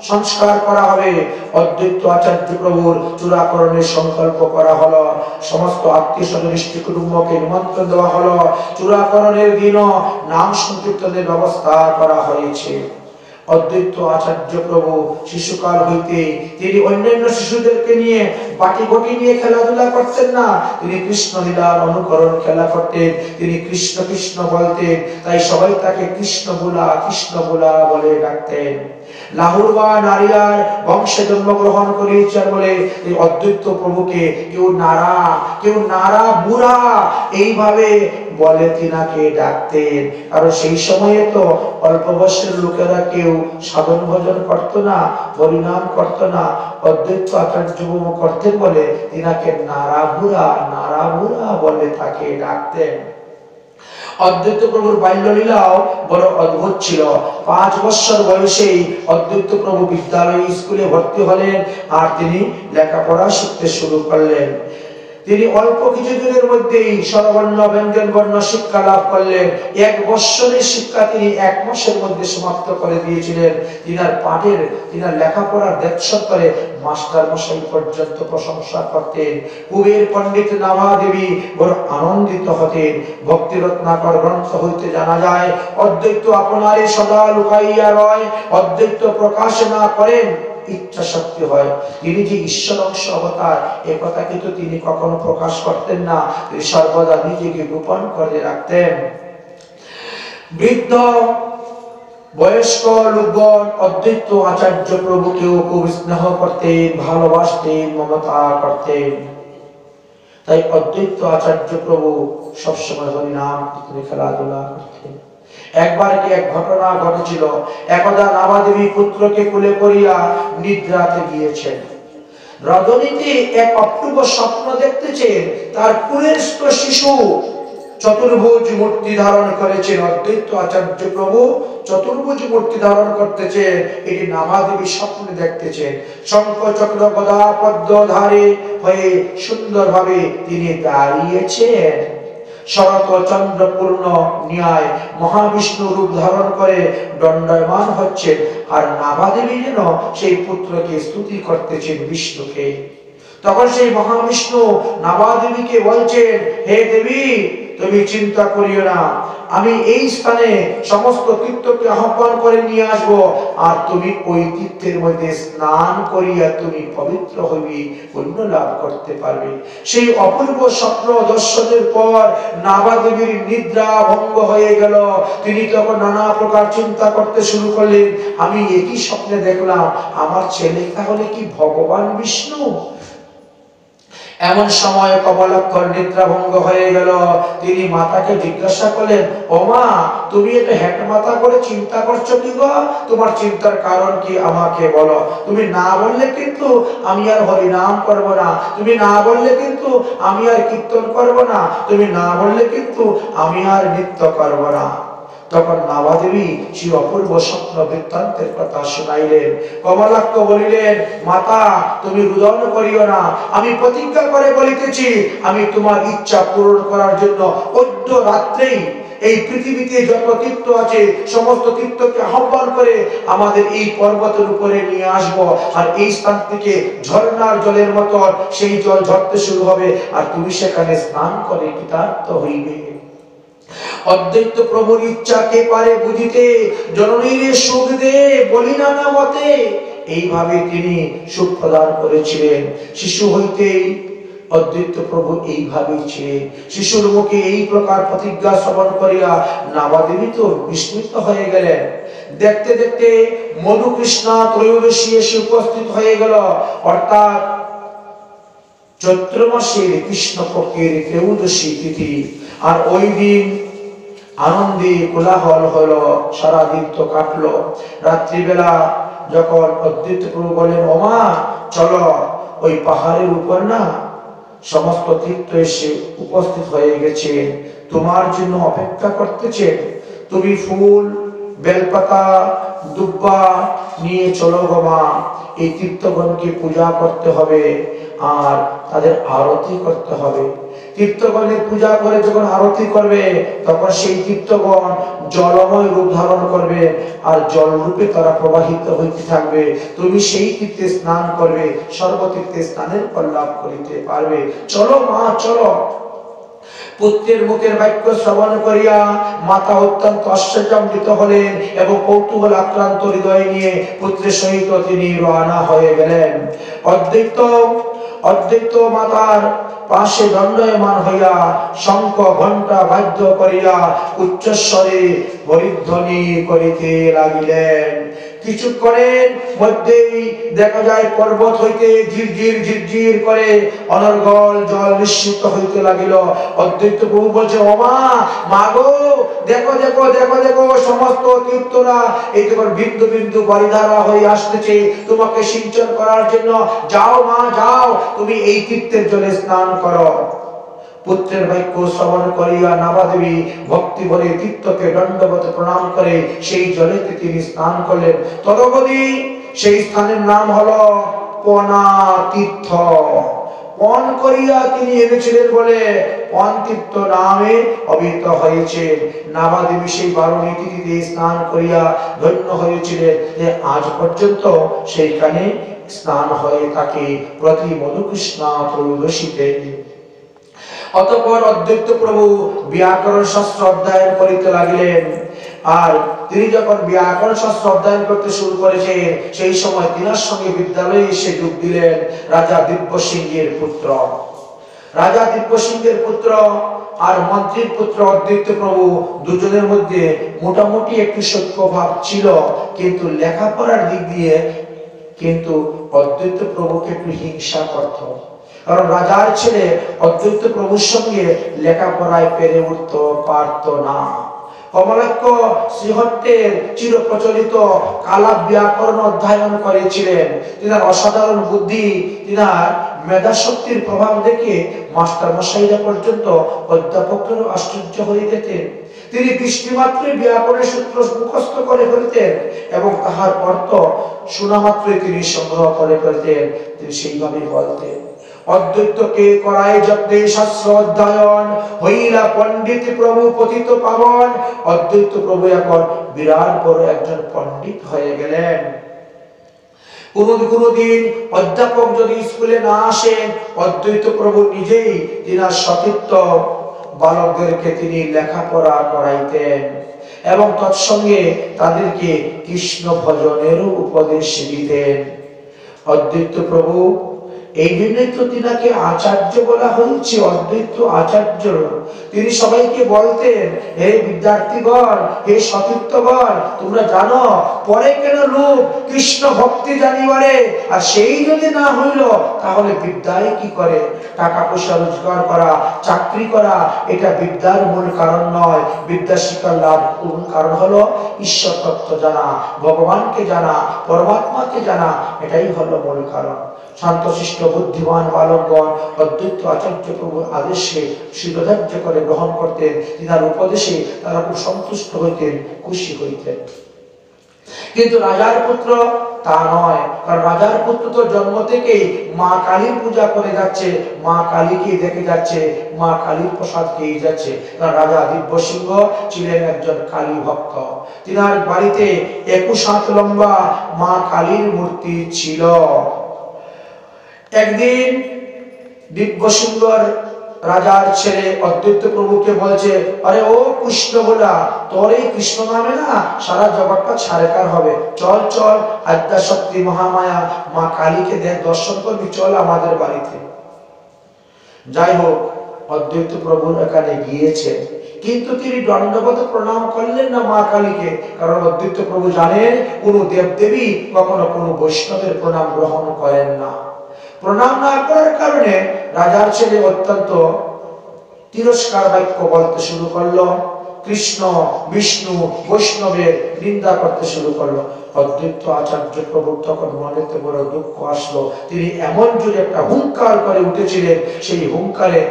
সংস্কার করা হবে। অদ্বৈত আচার্য প্রভুর চূড়াকরণের সংকল্প করা হলো। সমস্ত আত্মীয় স্বজন কুটুম্বকে নিমন্ত্রণ দেওয়া হলো। চূড়াকরণের দিনও নাম সংকীর্তনের ব্যবস্থা করা হয়েছে। অদ্বৈত আচার্য প্রভু শিশুকাল হইতে তিনি অন্যান্য শিশুদেরকে নিয়ে বাটি ঘটি নিয়ে খেলাধুলা করতেন না, তিনি কৃষ্ণ লীলার অনুকরণ খেলা করতেন। তিনি কৃষ্ণ কৃষ্ণ বলতেন, তাই সবাই তাকে কৃষ্ণ বোলা বলে ডাকতেন। লাহুর বা নারিয়ার বংশে জন্মগ্রহণ করিয়েছেন বলে এই অদ্বৈত প্রভুকে কেউ নারা বুড়া এইভাবে বলে তিনাকে ডাকতেন। কারণ সেই সময়ে তো অল্প বয়সের লোকেরা কেউ সাধন ভজন করত না, হরিনাম করত না। অদ্বৈত আচার্য প্রভু করতেন বলে তিনাকে নারা বুড়া বলে তাকে ডাকতেন। অদ্বৈত প্রভুর বাল্যলীলাও বড় অদ্ভুত ছিল। 5 বছর বয়সেই অদ্বৈত প্রভু বিদ্যালয় স্কুলে ভর্তি হলেন, আর তিনি লেখাপড়া শিখতে শুরু করলেন। তিনি অল্প কিছুদিনের মধ্যেই স্বরবর্ণ ব্যঞ্জন বর্ণ শিক্ষা লাভ করলেন। 1 বছরের শিক্ষা তিনি 1 মাসের মধ্যে সমাপ্ত করে দিয়েছিলেন। তিনার লেখাপড়ার দেখছর করে মাস্টার মশাই পর্যন্ত প্রশংসা করতেন। কুবের পণ্ডিত নাভা দেবী বড় আনন্দিত হতেন। ভক্তি রত্নাকর গ্রন্থ হইতে জানা যায়, অদ্বৈত আপনারে সদা লুকাইয়া রয়, অদ্বৈত প্রকাশ না করেন ইচ্ছা শক্তি হয়। তিনি যে ঈশ্বর অংশ অবতার, এ কথা কিন্তু তিনি কখনো প্রকাশ করতেন না, তিনি সর্বদা নিজেকে গোপন করে রাখতেন। বৃদ্ধ বয়স্ক লোকগণ অদ্বৈত আচার্য প্রভুকেও খুব স্নেহ করতেন, ভালোবাসতেন, মমতা করতেন। তাই অদ্বৈত আচার্য প্রভু সবসময় হরিনাম খেলাধুলা করতেন। একবার কি এক ঘটনা ঘটেছিল। একদা নাভা দেবী পুত্রকে কোলে করিয়া নিদ্রাতে গিয়েছেন। রজনীতে এক অপূর্ব স্বপ্ন দেখতেছেন, তার কুলেস্থ শিশু চতুর্ভুজ মূর্তি ধারণ করেছেন। অদ্বৈত আচার্য প্রভু চতুর্ভুজ মূর্তি ধারণ করতেছেন, এটি নাভা দেবী স্বপ্নে দেখতেছেন। শঙ্খ চক্র গদা পদ্ম ধারে হয়ে সুন্দরভাবে তিনি দাঁড়িয়েছেন। শরৎ চন্দ্রপূর্ণ ন্যায় মহাবিষ্ণু রূপ ধারণ করে দণ্ডায়মান হচ্ছেন, আর নাভা দেবী যেন সেই পুত্রকে স্তুতি করতেছেন বিষ্ণুকে। তখন সেই মহাবিষ্ণু নাভা দেবীকে বলছেন, হে দেবী, তুমি চিন্তা করিও না, আমি এই স্থানে সমস্ত তীর্থকে আহ্বান করে নিয়ে আসব, আর তুমি ওই তীর্থের মধ্যে স্নান করিয়া তুমি পবিত্র হইবে, পুণ্য লাভ করতে পারবে। সেই অপূর্ব স্বপ্ন দর্শনের পর নাভা দেবীর নিদ্রা ভঙ্গ হয়ে গেল। তিনি তখন নানা প্রকার চিন্তা করতে শুরু করলেন, আমি একই স্বপ্নে দেখলাম, আমার ছেলে তাহলে কি ভগবান বিষ্ণু? এমন সময় কমলাক্ষর নিদ্রাভঙ্গ হয়ে গেল। তিনি মাতাকে জিজ্ঞাসা করলেন, ও মা, তুমি এটা হেট মাথা করে চিন্তা করছো কি গো? তোমার চিন্তার কারণ কি আমাকে বলো। তুমি না বললে কিন্তু আমি আর হরিনাম করব না, তুমি না বললে কিন্তু আমি আর কীর্তন করব না, তুমি না বললে কিন্তু আমি আর নৃত্য করব না। তখন নাভা দেবী সেই অপূর্ব স্বপ্ন বৃত্তান্তের কথা শুনাইলেন। কমলাক্ষ বলিলেন, মাতা তুমি রুদন করিও না, আমি প্রতিজ্ঞা করে বলিতেছি, আমি তোমার ইচ্ছা পূরণ করার জন্য অদ্য রাত্রেই এই পৃথিবীতে যত তীর্থ আছে সমস্ত তীর্থকে আহ্বান করে আমাদের এই পর্বতের উপরে নিয়ে আসব, আর এই স্থান থেকে ঝর্ণার জলের মতো সেই জল ঝরতে শুরু হবে, আর তুমি সেখানে স্নান করে কৃতার্থ হইবে। অদ্বৈত প্রভুর ইচ্ছা কে পারে বুঝিতে, জননীর সুখ দে বলি নানা মতে। এইভাবে তিনি সুখ প্রদান করেছিলেন। শিশু হইতেই অদ্বৈত প্রভু এইভাবেই ছিলেন। শিশুর মুখে এই প্রকার প্রতিজ্ঞা শ্রবণ করিয়া নাভা দেবী তো বিস্মিত হয়ে গেলেন। দেখতে দেখতে মধু কৃষ্ণা ত্রয়োদশী এসে উপস্থিত হয়ে গেল, অর্থাৎ চৈত্র মাসের কৃষ্ণপক্ষের ত্রয়োদশী তিথি। আর ওই দিন আনন্দে কোলাহল হলো, সারাদিন তো কাটলো। রাত্রিবেলা যখন অদ্বৈত প্রভু বলেন, ওমা চলো, ওই পাহাড়ের উপর না সমস্ত তীর্থ এসে উপস্থিত হয়ে গেছে, তোমার জন্য অপেক্ষা করতেছে, তুমি ফুল বেলপাতা দুব্বা নিয়ে চলো গো মা, এই তীর্থগণকে পূজা করতে হবে আর তাদের আরতি করতে হবে। তীর্থগণের পূজা করে যখন আরতি করবে তখন সেই তীর্থগণ জলময় রূপ ধারণ করবে, আর জল রূপে তারা প্রবাহিত হইতে থাকবে। তুমি সেই তীর্থে স্নান করবে, সর্বতীর্থে স্নানের ফল লাভ করিতে পারবে। চলো মা চলো। পুত্রের মুখের বাক্য শ্রবণ করিয়া মাতা অত্যন্ত আশ্চর্যান্বিত হলেন এবং কৌতূহল আক্রান্ত হৃদয় নিয়ে পুত্রের সহিত তিনি রওনা হয়ে গেলেন। অদ্বৈত মাতার পাশে দণ্ডায়মান হইয়া শঙ্খ ঘণ্টা বাদ্য করিয়া উচ্চস্বরে হরিধ্বনি করিতে লাগিলেন। কিছুক্ষণের মধ্যেই দেখা যায় পর্বত হইতে ঝিরঝির ঝিরঝির করে অনর্গল জল নিঃসৃত হইতে লাগিল। অদ্বৈত প্রভু বলছে, ও মা, মাগো দেখো দেখো দেখো দেখো, সমস্ত তীর্থরা এই তোমার বিন্দু বিন্দু বারিধারা হয়ে আসতেছে তোমাকে সিঞ্চন করার জন্য। যাও মা যাও, তুমি এই তীর্থের জলে স্নান করো। পুত্রের বাক্য শ্রবণ করিয়া নাভা দেবী ভক্তি ভরে তীর্থকে দণ্ডবত প্রণাম করে সেই জলেতে তিনি স্নান করলেন। তদবধি সেই স্থানের নাম হলো পনা তীর্থ। পণ করিয়া তিনি এনেছিলেন বলে পণ তীর্থ নামে অভিহিত হয়েছে। নাভা দেবী সেই বারুণী তিথিতে স্নান করিয়া ধন্য হয়েছিলেন, যে আজ পর্যন্ত সেইখানে স্নান হয়ে থাকে প্রতি মধুকৃষ্ণা ত্রয়োদশীতে। অতঃপর অদ্বৈত প্রভু ব্যাকরণ শাস্ত্র অধ্যয়ন করিতে লাগিলেন। আর তিনি যখন ব্যাকরণ শাস্ত্র অধ্যয়ন করতে শুরু করেছেন সেই সময় তিনার সঙ্গে বিদ্যালয়ে এসে যোগ দিলেন রাজা দিব্য সিংহের পুত্র। রাজা দিব্য সিংহের পুত্র আর মন্ত্রীর পুত্র অদ্বৈত প্রভু দুজনের মধ্যে মোটামুটি একটু সখ্য ভাব ছিল, কিন্তু লেখাপড়ার দিক দিয়ে কিন্তু অদ্বৈত প্রভুকে একটু হিংসা করত। কারণ রাজার ছেলে অদ্বৈত প্রভুর সঙ্গে লেখাপড়ায় পেরে উঠতে পারত না। কমলাক্ষ শ্রীহট্টের চির প্রচলিত কালা ব্যাকরণ অধ্যয়ন করেছিলেন। তিনার অসাধারণ বুদ্ধি, তিনার মেধা শক্তির প্রভাব দেখে মাস্টার মশাইরা পর্যন্ত অধ্যাপকদেরও আশ্চর্য হয়ে যেতেন। তিনি দৃষ্টিমাত্রে ব্যাকরণের সূত্র মুখস্থ করে ফেলতেন এবং তাহার অর্থ শোনা মাত্রই তিনি সংগ্রহ করে ফেলতেন। তিনি সেইভাবে বলতেন, অদ্বৈতকে করায় যত্নে শাস্ত্র অধ্যয়ন, হইলা পণ্ডিত প্রভু পতিত পাবন। অদ্বৈত প্রভু এখন বিরাট বড় একজন পণ্ডিত হয়ে গেলেন। কোনদিন অধ্যাপক যদি স্কুলে না আসেন, অদ্বৈত প্রভু নিজেই তিনার সতীর্থ বালকদেরকে তিনি লেখাপড়া করাইতেন এবং তৎসঙ্গে তাদেরকে কৃষ্ণ ভজনেরও উপদেশ দিতেন। অদ্বৈত প্রভু, এই জন্যই তো তিনাকে আচার্য বলা হয়েছে, অদ্বৈত আচার্য। তিনি সবাইকে বলতেন, হে বিদ্যার্থীগণ, হে সতীর্থগণ, তোমরা জানো পরে কেন লোক কৃষ্ণ ভক্তি জানিবারে, আর সেই যদি না হইল তাহলে বিদ্যায় কি করে? টাকা পয়সা রোজগার করা, চাকরি করা, এটা বিদ্যার মূল কারণ নয়। বিদ্যা শিক্ষার লাভ মূল কারণ হলো ঈশ্বর তত্ত্ব জানা, ভগবানকে জানা, পরমাত্মাকে জানা, এটাই হলো মূল কারণ। শান্তশিষ্ট বুদ্ধিমান বালকগণ অদ্বৈত আচার্য প্রভুর আদেশে শিরোধার্য করে গ্রহণ করতেন। তিনার উপদেশে তারা খুব সন্তুষ্ট হইতেন, খুশি হইতেন। কিন্তু রাজার পুত্র তা নয়, কারণ রাজার পুত্র তো জন্ম থেকেই মা কালীর পূজা করে যাচ্ছে, মা কালীকে দেখে যাচ্ছে, মা কালীর প্রসাদ খেয়ে যাচ্ছে। রাজা দিব্যসিংহ ছিলেন একজন কালী ভক্ত। তিনার বাড়িতে 21 হাত লম্বা মা কালীর মূর্তি ছিল। একদিন দিব্যসিংহর রাজার ছেলে অদ্বৈত প্রভুকে বলছে, আরে ও কৃষ্ণ বলা, তোর এই কৃষ্ণ নামে না সারা জগৎটা ছাড়কার হবে, চল চল আদ্যা শক্তি মহামায়া মা কালীকে দেখ, দর্শন করবি, চল আমাদের বাড়িতে। যাই হোক, অদ্বৈত প্রভু এখানে গিয়েছেন, কিন্তু তিনি দণ্ডবত প্রণাম করলেন না মা কালীকে, কারণ অদ্বৈত প্রভু জানেন কোন দেবদেবী কখনো কোনো বৈষ্ণবের প্রণাম গ্রহণ করেন না। প্রণাম না করার কারণে রাজার ছেলে অত্যন্ত তিরস্কার বাক্য বলতে শুরু করলো, কৃষ্ণ বিষ্ণু বৈষ্ণবের নিন্দা করতে শুরু করলো। অদ্বৈত আচার্য প্রভু তখন মনেতে বড় দুঃখ আসলো। তিনি এমন জোরে একটা হুঙ্কার করে উঠেছিলেন, সেই হুঙ্কারে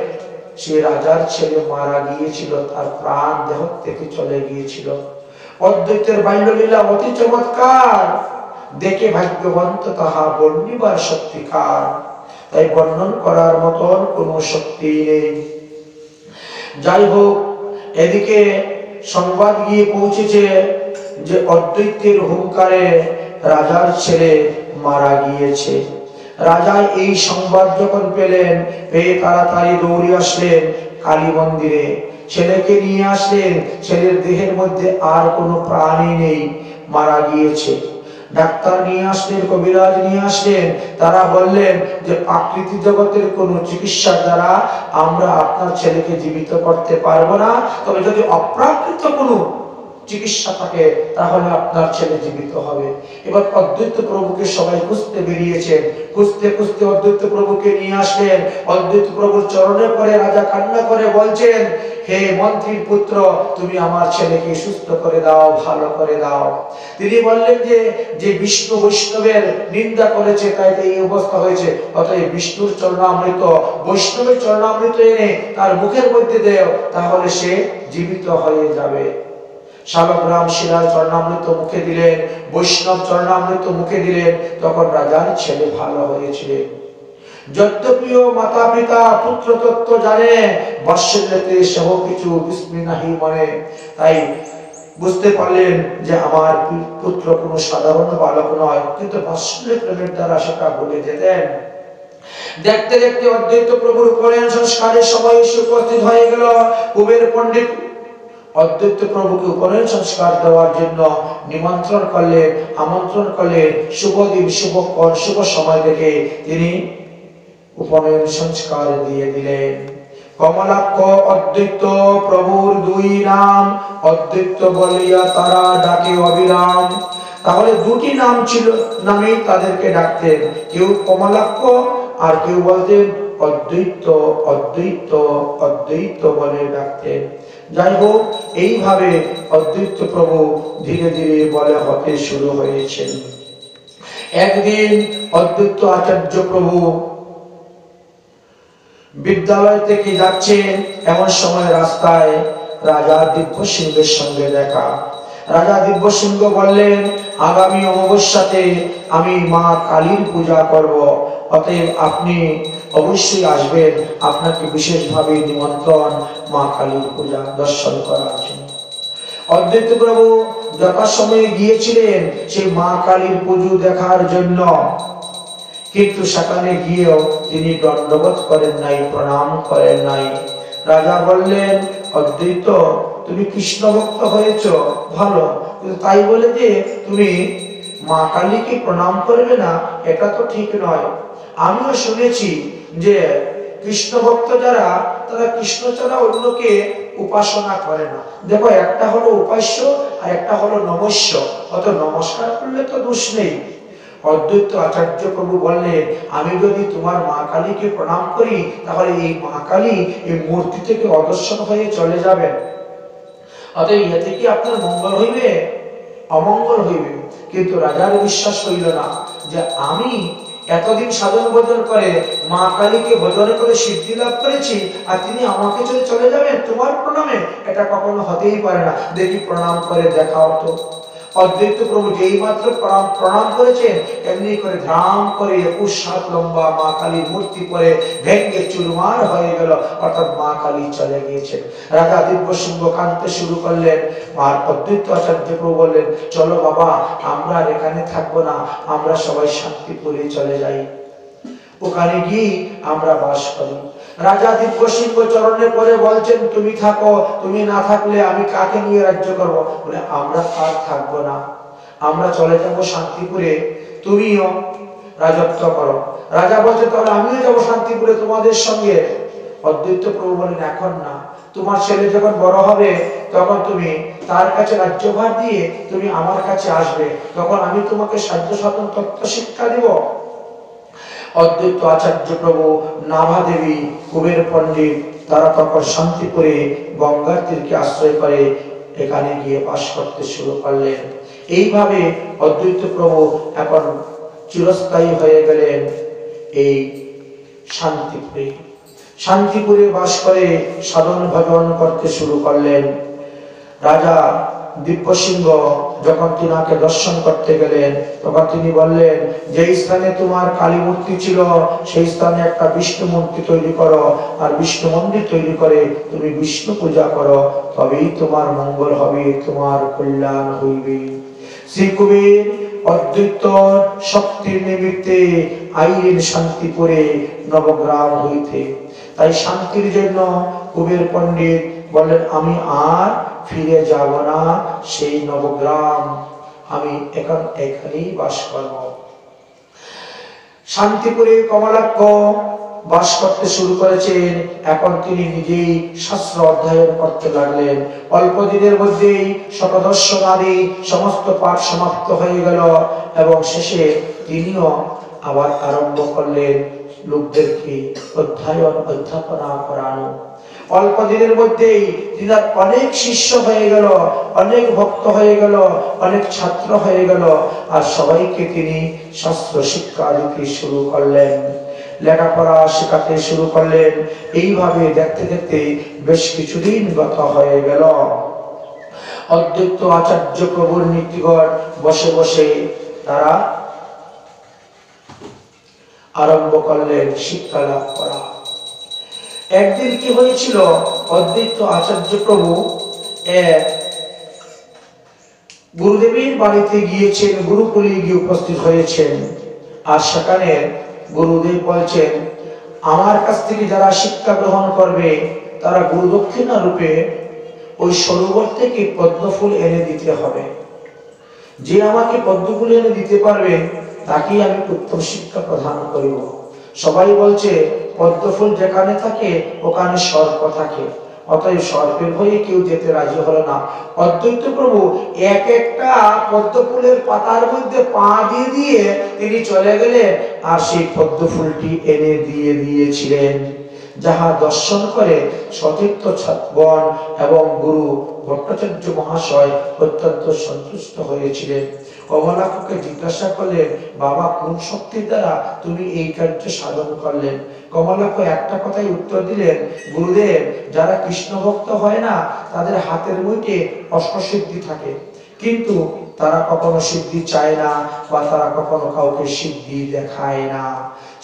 সে রাজার ছেলে মারা গিয়েছিল, তার প্রাণ দেহ থেকে চলে গিয়েছিল। অদ্বৈতের বাল্যলীলা অতি চমৎকার, দেখে ভাগ্যবন্ত তাহা বর্ণিবার শক্তিকার, তাই বর্ণন করার মতন কোন শক্তি নেই। যাই হোক, এদিকে সংবাদ গিয়ে পৌঁছেছে যে অদ্বৈতের হুঙ্কারে রাজার ছেলে মারা গিয়েছে। রাজা এই সংবাদ যখন পেলেন, পেয়ে তাড়াতাড়ি দৌড়ে আসলেন কালী মন্দিরে, ছেলেকে নিয়ে আসলেন। ছেলের দেহের মধ্যে আর কোনো প্রাণই নেই, মারা গিয়েছে। ডাক্তার নিয়ে আসলেন, কবিরাজ নিয়ে আসলেন। তারা বললেন যে প্রাকৃতিক জগতের কোন চিকিৎসার দ্বারা আমরা আপনার ছেলেকে জীবিত করতে পারবো না, তবে যদি অপ্রাকৃত কোনো চিকিৎসা থাকে তাহলে আপনার ছেলে জীবিত হবে। এবার অদ্বৈত প্রভুকে সবাই খুঁজতে বেরিয়েছেন, খুঁজতে খুঁজতে অদ্বৈত প্রভুকে নিয়ে আসলেন। অদ্বৈত প্রভুর চরণে পড়ে রাজা কান্না করে বলছেন, হে মন্ত্রীর পুত্র, তুমি আমার ছেলেকে সুস্থ করে দাও, ভালো করে দাও। তিনি বললেন যে বিষ্ণু বৈষ্ণবের নিন্দা করেছে তাই এই অবস্থা হয়েছে, অতএব বিষ্ণুর চরণামৃত বৈষ্ণবের চরণামৃত এনে তার মুখের মধ্যে দেও, তাহলে সে জীবিত হয়ে যাবে। শালগ্রাম শিলার চরণামৃত মুখে দিলেন, বৈষ্ণব চরণামৃত মুখে দিলেন, তখন রাজার ছেলে ভালো হয়েছিলেন। যদ্যপিও মাতা পিতা পুত্র তত্ত্ব জানে, বাৎসল্যতে সহ কিছু বিস্মৃতি নাহি মনে। তাই বুঝতে পারলেন যে আমার পুত্র কোনো সাধারণ বালক নয়, কিন্তু বাৎসল্য প্রেমের দ্বারা সেটা বলে যেতেন। দেখতে দেখতে অদ্বৈত প্রভুর উপনয়ন সংস্কারের সময় এসে উপস্থিত হয়ে গেল। কুবের পণ্ডিত অদ্বৈত প্রভুকে উপনয়ন সংস্কার দেওয়ার জন্য নিমন্ত্রণ করলেন, আমন্ত্রণ করলেন। শুভ দিন, শুভক্ষণ, শুভ সময় দেখে তিনি উপনয়ন সংস্কার দিয়ে দিলেন। কমলাক্ষ অদ্বৈত প্রভুর দুই নাম, অদ্বৈত বলিয়া তারা ডাকে অবিরাম। তাহলে দুটি নাম ছিল, নামেই তাদেরকে ডাকতেন, কেউ কমলাক্ষ আর কেউ বলতেন অদ্বৈত, অদ্বৈত, অদ্বৈত বলে ডাকতেন। যাই হোক, এইভাবে অদ্বৈত প্রভু ধীরে ধীরে বলে হতে শুরু হয়েছেন। একদিন অদ্বৈত আচার্য প্রভু বিদ্যালয় থেকে যাচ্ছেন, এমন সময় রাস্তায় রাজা দিব্যসিংহের সঙ্গে দেখা। রাজা দিব্যসিংহ বললেন, আগামী অমাবস্যাতে আমি মা কালীর পূজা করব, অতএব আপনি অবশ্যই আসবেন, আপনাকে বিশেষভাবে নিমন্ত্রণ মা কালীর পূজা দর্শন করার জন্য। অদ্বৈত প্রভু যথাসময়ে গিয়েছিলেন সেই মা কালীর পুজো দেখার জন্য, কিন্তু সেখানে গিয়েও তিনি দণ্ডবোধ করেন নাই, প্রণাম করেন নাই। রাজা বললেন, অদ্বৈত তুমি কৃষ্ণ ভক্ত হয়েছ ভালো, কিন্তু তাই বলে যে তুমি মা কালীকে প্রণাম করবে না, এটা তো ঠিক নয়। আমিও শুনেছি যে কৃষ্ণ ভক্ত যারা, তারা কৃষ্ণ ছাড়া অন্যকে উপাসনা করে না। দেখো, একটা হলো উপাস্য আর একটা হলো নমস্য, অত নমস্কার করলে তো দোষ নেই। অদ্বৈত আচার্য প্রভু বললেন, আমি যদি তোমার মা কালীকে প্রণাম করি, তাহলে এই মা কালী এই মূর্তি থেকে অদর্শন হয়ে চলে যাবেন। অতএব এতে কি আপনার মঙ্গল হইবে? অমঙ্গল হইবে। কিন্তু রাজার বিশ্বাস হইল না যে আমি এতদিন সাধন ভজন করে মা কালীকে ভজন করে সিদ্ধি লাভ করেছি, আর তিনি আমাকে চলে যাবেন তোমার প্রণামে? এটা কখনো হতেই পারে না। দেখি প্রণাম করে দেখাও তো। অদ্বৈত প্রভু যেই মাত্র প্রণাম করেছেন, এমনি করে ধাম করে 21 হাত লম্বা মা কালীর মূর্তি পরে ভেঙ্গে চুরমার হয়ে গেল, অর্থাৎ মা কালী চলে গিয়েছেন। রাজা দিব্য সিংহ কাঁদতে শুরু করলেন। আর অদ্বৈত আচার্য প্রভু বললেন, চলো বাবা, আমরা আর এখানে থাকবো না, আমরা সবাই শান্তিপুরে চলে যাই, ওখানে গিয়ে আমরা বাস করি। রাজা দিব্য সিংহ চরণে পড়ে বলছেন, তুমি থাকো, তুমি না থাকলে আমি কাকে নিয়ে রাজ্য করবো? বলে, আমরা আর থাকবো না, আমরা চলে যাবো শান্তিপুরে, তুমিও রাজত্ব করো। রাজা বলছে, তাহলে আমিও যাবো শান্তিপুরে তোমাদের সঙ্গে। অদ্বৈত প্রভু বলেন, এখন না, তোমার ছেলে যখন বড় হবে তখন তুমি তার কাছে রাজ্যভার দিয়ে তুমি আমার কাছে আসবে, তখন আমি তোমাকে সাধ্য সাধন তত্ত্ব শিক্ষা দিব। অদ্বৈত আচার্য প্রভু, নাভা দেবী, কুবের পণ্ডিত, তারা তখন শান্তিপুরে গঙ্গার তীরকে আশ্রয় করে এখানে গিয়ে বাস করতে শুরু করলেন। এইভাবে অদ্বৈত প্রভু এখন চিরস্থায়ী হয়ে গেলেন এই শান্তিপুরে। শান্তিপুরে বাস করে সাধন ভজন করতে শুরু করলেন। রাজা দিব্য সিংহ যখন তিনাকে দর্শন করতে গেলেন, তখন তিনি বললেন, যে স্থানে তোমার কালী মূর্তি ছিল সেই স্থানে একটা বিষ্ণু মূর্তি তৈরি করো, আর বিষ্ণু মন্দির তৈরি করে তুমি বিষ্ণু পূজা করো, তবেই তোমার মঙ্গল হবে, তোমার কল্যাণ হইবে। শ্রী কুবের অদ্বৈত শক্তির নিমিত্তে আইলেন শান্তিপুরে নবগ্রাম হইতে। তাই শান্তির জন্য কুবের পণ্ডিত বললেন, আমি আর ফিরে যাব না সেই নবগ্রাম, আমি এখন এখানেই বাস করব। শান্তিপুরে কমলাক্ষ বাস করতে শুরু করেছেন। এখন তিনি নিজেই শাস্ত্র অধ্যয়ন করতে লাগলেন। অল্প দিনের মধ্যেই শতদর্শন আদি সমস্ত পাঠ সমাপ্ত হয়ে গেল, এবং শেষে তিনিও আবার আরম্ভ করলেন লোকদেরকে অধ্যাপনা করানো। অল্প দিনের মধ্যেই তিনার অনেক শিষ্য হয়ে গেল, অনেক ভক্ত হয়ে গেল, অনেক ছাত্র হয়ে গেল, আর সবাইকে তিনি শাস্ত্র শিক্ষা দিতে শুরু করলেন, লেখাপড়া শেখাতে শুরু করলেন। এইভাবে দেখতে দেখতে বেশ কিছুদিন গত হয়ে গেল। অদ্বৈত আচার্য প্রভুর নীতিগণ বসে বসে তারা আরম্ভ করলেন শিক্ষা লাভ করা। একদিন কি হয়েছিল, অদ্বৈত আচার্য প্রভু এক গুরুদেবের বাড়িতে গিয়েছেন, গুরুকুলে গিয়ে উপস্থিত হয়েছেন। আর সেখানে গুরুদেব বলছেন, আমার কাছ থেকে যারা শিক্ষা গ্রহণ করবে তারা গুরুদক্ষিণা রূপে ওই সরোবর থেকে পদ্মফুল এনে দিতে হবে। যে আমাকে পদ্মফুল এনে দিতে পারবে তাকেই আমি উত্তম শিক্ষা প্রদান করিব। সবাই বলছে পদ্মফুল যেখানে থাকে ওখানে সর্প থাকে, অতএব সর্পের ভয়ে কেউ যেতে রাজি হলো না। অদ্বৈত প্রভু এক একটা পদ্মফুলের পাতার মধ্যে পা দিয়ে দিয়ে তিনি চলে গেলেন, আর সেই পদ্মফুলটি এনে দিয়ে দিয়েছিলেন। যাহা দর্শন করে সতীর্থ ছাত্রগণ এবং গুরু ভট্টাচার্য মহাশয় অত্যন্ত সন্তুষ্ট হয়েছিলেন। কমলাক্ষকে জিজ্ঞাসা করলেন, বাবা, কোন শক্তির দ্বারা তুমি এই কার্য সাধন করলেন? কমলাক্ষ একটা কথাই উত্তর দিলেন, গুরুদেব, যারা কৃষ্ণ ভক্ত হয় না তাদের হাতের মুঠে অষ্টসিদ্ধি থাকে, কিন্তু তারা কখনো সিদ্ধি চায় না বা তারা কখনো কাউকে সিদ্ধি দেখায় না।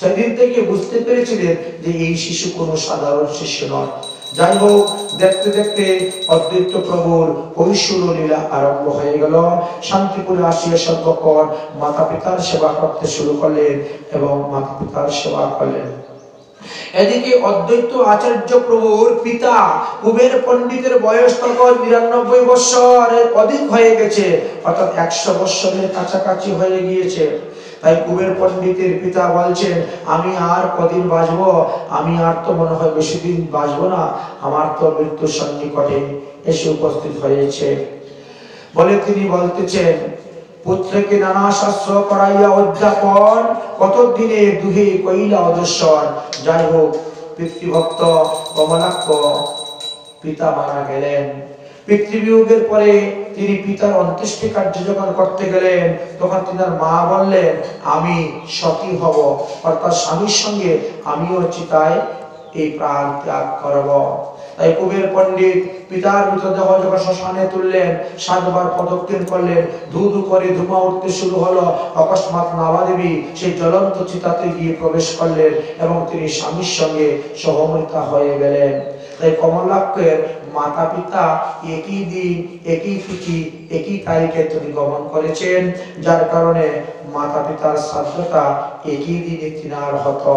সেদিন থেকে বুঝতে পেরেছিলেন যে এই শিশু কোনো সাধারণ শিষ্য নয়। যাই হোক, দেখতে দেখতে অদ্বৈত প্রভুর কৈশোর লীলা আরম্ভ হয়ে গেল। শান্তিপুরে আসিয়া সর্বক্ষণ মাতা পিতার সেবা করতে শুরু করলেন এবং মাতা পিতার সেবা করলেন। এদিকে অদ্বৈত আচার্য প্রভুর পিতা কুবের পণ্ডিতের বয়স তখন ৯৯ বৎসরের অধিক হয়ে গেছে, অর্থাৎ ১০০ বৎসরের কাছাকাছি হয়ে গিয়েছে। তাই কুবের পণ্ডিতের পিতা বলছেন, আমি আর কদিন বাঁচবো, আমি আর তো মনে হয় বেশি দিন বাঁচবো না, আমার তো মৃত্যু সন্নিকটে এসে উপস্থিত হয়েছে। বলে তিনি বলতেছেন, পুত্রকে নানা শাস্ত্র করাইয়া অধ্যাপন, কত দিনে দুহে কইলা অদর্শন। যাই হোক, পিতৃভক্ত কমলাক্ষ পিতা মারা গেলেন। পিতৃবিয়োগের পরে তিনি পিতার অন্ত্যেষ্টি কার্য যখন করতে গেলেন, তখন তিনার মা বললেন, আমি সতী হব, অর্থাৎ স্বামীর সঙ্গে আমিও চিতায় এই প্রাণ ত্যাগ করব। তাই কুবের পণ্ডিত পিতার মৃতদেহ যখন শ্মশানে তুললেন, ৭ বার প্রদক্ষিণ করলেন, ধু ধু করে ধুমা উঠতে শুরু হলো। অকস্মাৎ নাভা দেবী সেই জ্বলন্ত চিতাতে গিয়ে প্রবেশ করলেন এবং তিনি স্বামীর সঙ্গে সহমৃতা হয়ে গেলেন। তাই কমলাক্ষের মাতা পিতা একই দিন, একই তিথি, একই তারিখে তিনি গমন করেছেন, যার কারণে মাতা পিতার শ্রাদ্ধটা একই দিনে তিনার হতো।